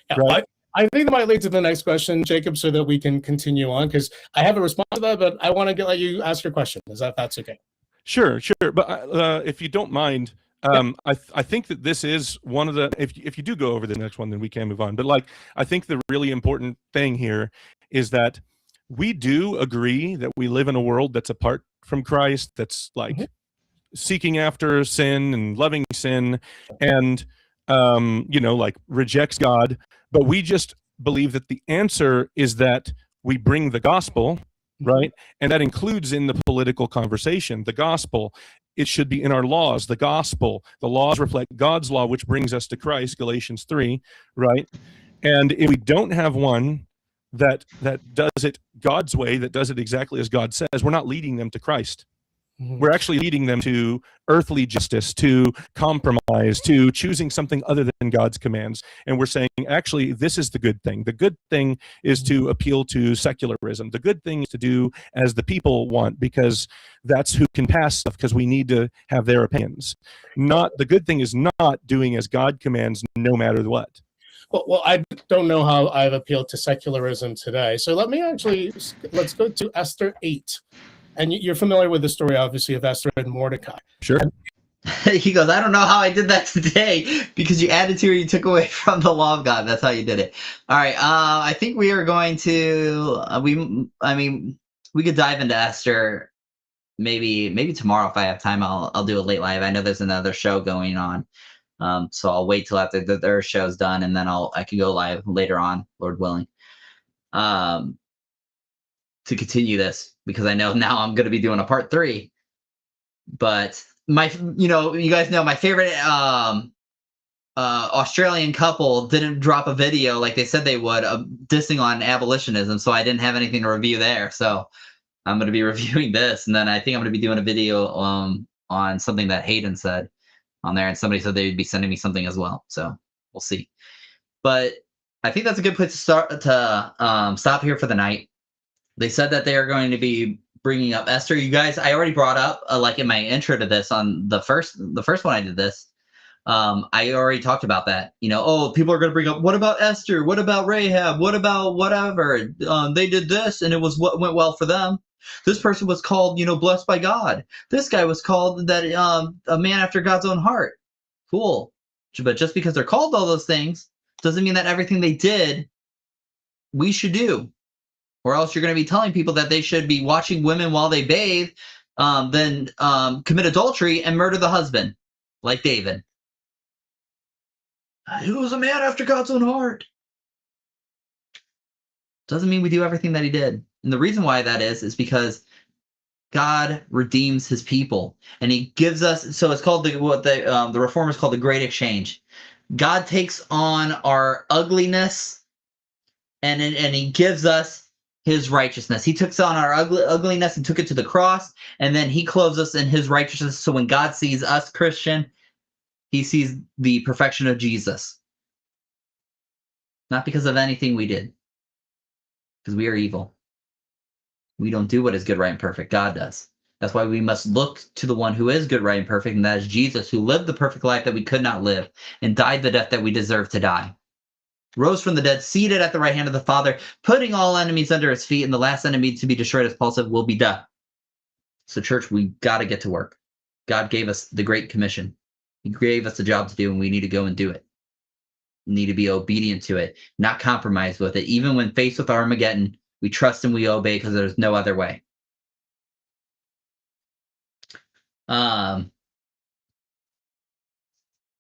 Yeah, right? I think that might lead to the next question, Jacob, so that we can continue on, because I have a response to that, but I want to let you ask your question. That's okay? Sure. But if you don't mind, I think that this is one of the, if you do go over the next one, then we can move on. But like, I think the really important thing here is that we do agree that we live in a world that's apart from Christ, that's like seeking after sin and loving sin, and like rejects God. But we just believe that the answer is that we bring the gospel, right? And that includes in the political conversation, the gospel. It should be in our laws, the gospel. The laws reflect God's law, which brings us to Christ, Galatians 3, right? And if we don't have one that does it God's way, that does it exactly as God says, we're not leading them to Christ. We're actually leading them to earthly justice, to compromise, to choosing something other than God's commands. And we're saying, actually, this is the good thing. The good thing is to appeal to secularism. The good thing is to do as the people want, because that's who can pass stuff, because we need to have their opinions. The good thing is not doing as God commands, no matter what. Well, I don't know how I've appealed to secularism today. So let's go to Esther 8. And you're familiar with the story, obviously, of Esther and Mordecai. Sure. He goes, I don't know how I did that today, because you added to or you took away from the law of God. That's how you did it. All right. I think we are going to, we could dive into Esther maybe tomorrow if I have time. I'll do a late live. I know there's another show going on. So I'll wait till after their show's done, and then I can go live later on, Lord willing. To continue this, because I know now I'm going to be doing a part 3. But you guys know my favorite Australian couple didn't drop a video like they said they would, dissing on abolitionism, so I didn't have anything to review there. So I'm going to be reviewing this, and then I think I'm going to be doing a video on something that Hayden said on there, and somebody said they'd be sending me something as well. So we'll see. But I think that's a good place to stop here for the night. They said that they are going to be bringing up Esther. You guys, I already brought up, like in my intro to this on the first one I did this. I already talked about that. People are going to bring up, what about Esther? What about Rahab? What about whatever? They did this, and it was what went well for them. This person was called, blessed by God. This guy was called that a man after God's own heart. Cool. But just because they're called all those things doesn't mean that everything they did we should do. Or else you're going to be telling people that they should be watching women while they bathe, then commit adultery and murder the husband, like David. He was a man after God's own heart. Doesn't mean we do everything that he did. And the reason why that is because God redeems his people. And he gives us, so it's called what the Reformers call the Great Exchange. God takes on our ugliness and he gives us his righteousness. He took on our ugliness and took it to the cross, and then he clothes us in his righteousness. So when God sees us, Christian, he sees the perfection of Jesus. Not because of anything we did, because we are evil. We don't do what is good, right, and perfect. God does. That's why we must look to the one who is good, right, and perfect, and that is Jesus, who lived the perfect life that we could not live and died the death that we deserve to die. Rose from the dead, seated at the right hand of the Father, putting all enemies under his feet, and the last enemy to be destroyed, as Paul said, will be death. So, church, we got to get to work. God gave us the Great Commission. He gave us a job to do, and we need to go and do it. We need to be obedient to it, not compromise with it. Even when faced with Armageddon, we trust and we obey because there's no other way.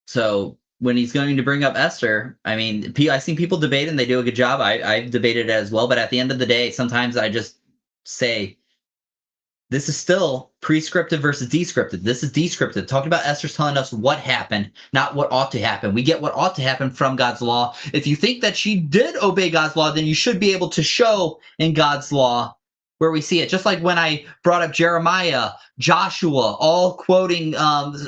So when he's going to bring up Esther, I've seen people debate and they do a good job. I've debated it as well. But at the end of the day, sometimes I just say, this is still prescriptive versus descriptive. This is descriptive. Talking about Esther's telling us what happened, not what ought to happen. We get what ought to happen from God's law. If you think that she did obey God's law, then you should be able to show in God's law where we see it. Just like when I brought up Jeremiah, Joshua, all quoting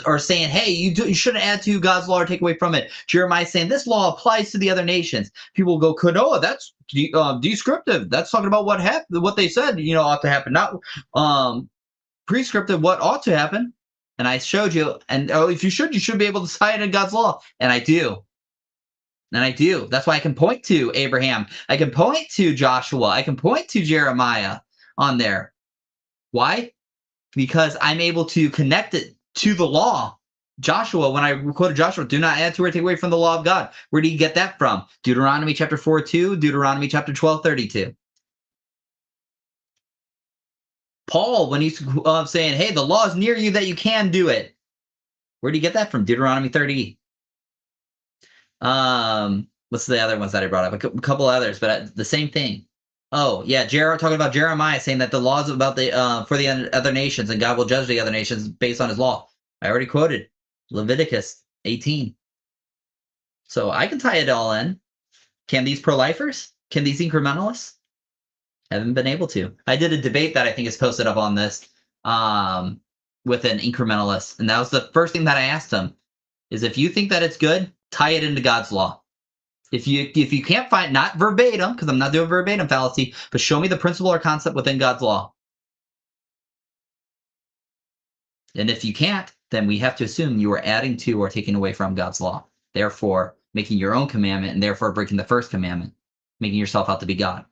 or saying, hey, you shouldn't add to God's law or take away from it. Jeremiah saying this law applies to the other nations. People will go, Kanoa, that's descriptive. That's talking about what happened, what they said, ought to happen, not prescriptive, what ought to happen. And I showed you, and if you should be able to cite in God's law. And I do. And I do. That's why I can point to Abraham. I can point to Joshua. I can point to Jeremiah on there. Why? Because I'm able to connect it to the law. Joshua, when I quoted Joshua, do not add to or take away from the law of God. Where do you get that from? Deuteronomy chapter 4:2, Deuteronomy chapter 12:32. Paul, when he's saying, hey, the law is near you that you can do it. Where do you get that from? Deuteronomy 30. What's the other ones that I brought up? A couple others, but the same thing. Oh yeah, talking about Jeremiah saying that the laws about the for the other nations, and God will judge the other nations based on His law. I already quoted Leviticus 18. So I can tie it all in. Can these pro-lifers? Can these incrementalists? Haven't been able to. I did a debate that I think is posted up on this with an incrementalist, and that was the first thing that I asked him: is if you think that it's good, tie it into God's law. If you can't find, not verbatim, because I'm not doing verbatim fallacy, but show me the principle or concept within God's law. And if you can't, then we have to assume you are adding to or taking away from God's law, therefore making your own commandment and therefore breaking the first commandment, making yourself out to be God.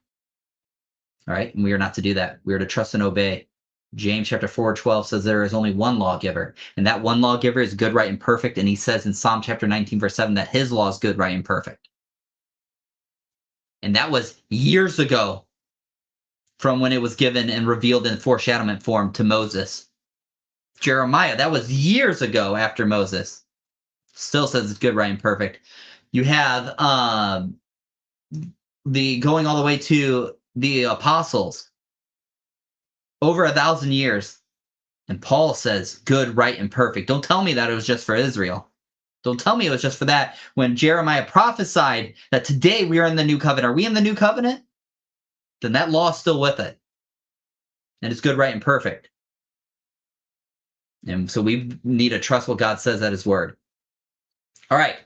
All right, and we are not to do that. We are to trust and obey. James chapter 4:12 says there is only one lawgiver, and that one lawgiver is good, right, and perfect. And he says in Psalm chapter 19, verse 7, that his law is good, right, and perfect. And that was years ago from when it was given and revealed in foreshadowment form to Moses. Jeremiah, that was years ago after Moses. Still says it's good, right, and perfect. You have the going all the way to the apostles, over 1,000 years. And Paul says good, right, and perfect. Don't tell me that it was just for Israel. Don't tell me it was just for that. When Jeremiah prophesied that today we are in the new covenant. Are we in the new covenant? Then that law is still with it. And it's good, right, and perfect. And so we need to trust what God says at His word. All right.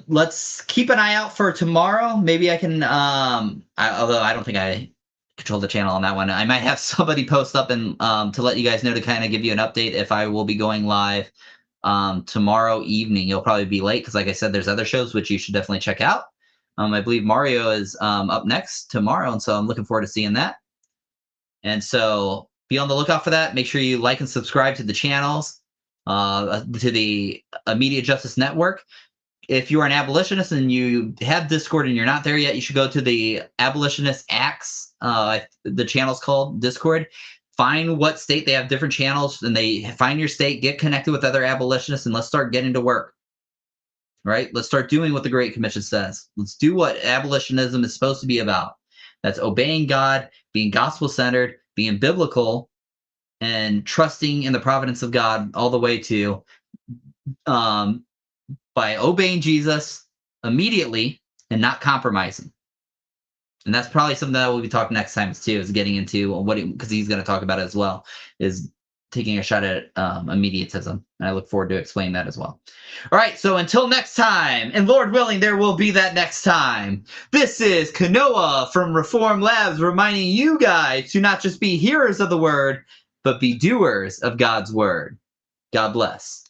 Let's keep an eye out for tomorrow. Maybe I can, although I don't think I control the channel on that one. I might have somebody post up and to let you guys know, to kind of give you an update if I will be going live tomorrow evening. You'll probably be late because, like I said, there's other shows which you should definitely check out. I believe Mario is up next tomorrow, and so I'm looking forward to seeing that. And so be on the lookout for that. Make sure you like and subscribe to the channels, to the Immediate Justice Network. If you're an abolitionist and you have Discord and you're not there yet, you should go to the Abolitionist Acts. The channel's called Discord. Find what state they have different channels, and they find your state, get connected with other abolitionists, and let's start getting to work. Right? Let's start doing what the Great Commission says. Let's do what abolitionism is supposed to be about. That's obeying God, being gospel-centered, being biblical, and trusting in the providence of God all the way to by obeying Jesus immediately and not compromising. And that's probably something that we'll be talking next time too, is getting into what, because he's going to talk about it as well, is taking a shot at immediatism. And I look forward to explaining that as well. All right, so until next time, and Lord willing, there will be that next time. This is Kanoa from Reform Labs, reminding you guys to not just be hearers of the word, but be doers of God's word. God bless.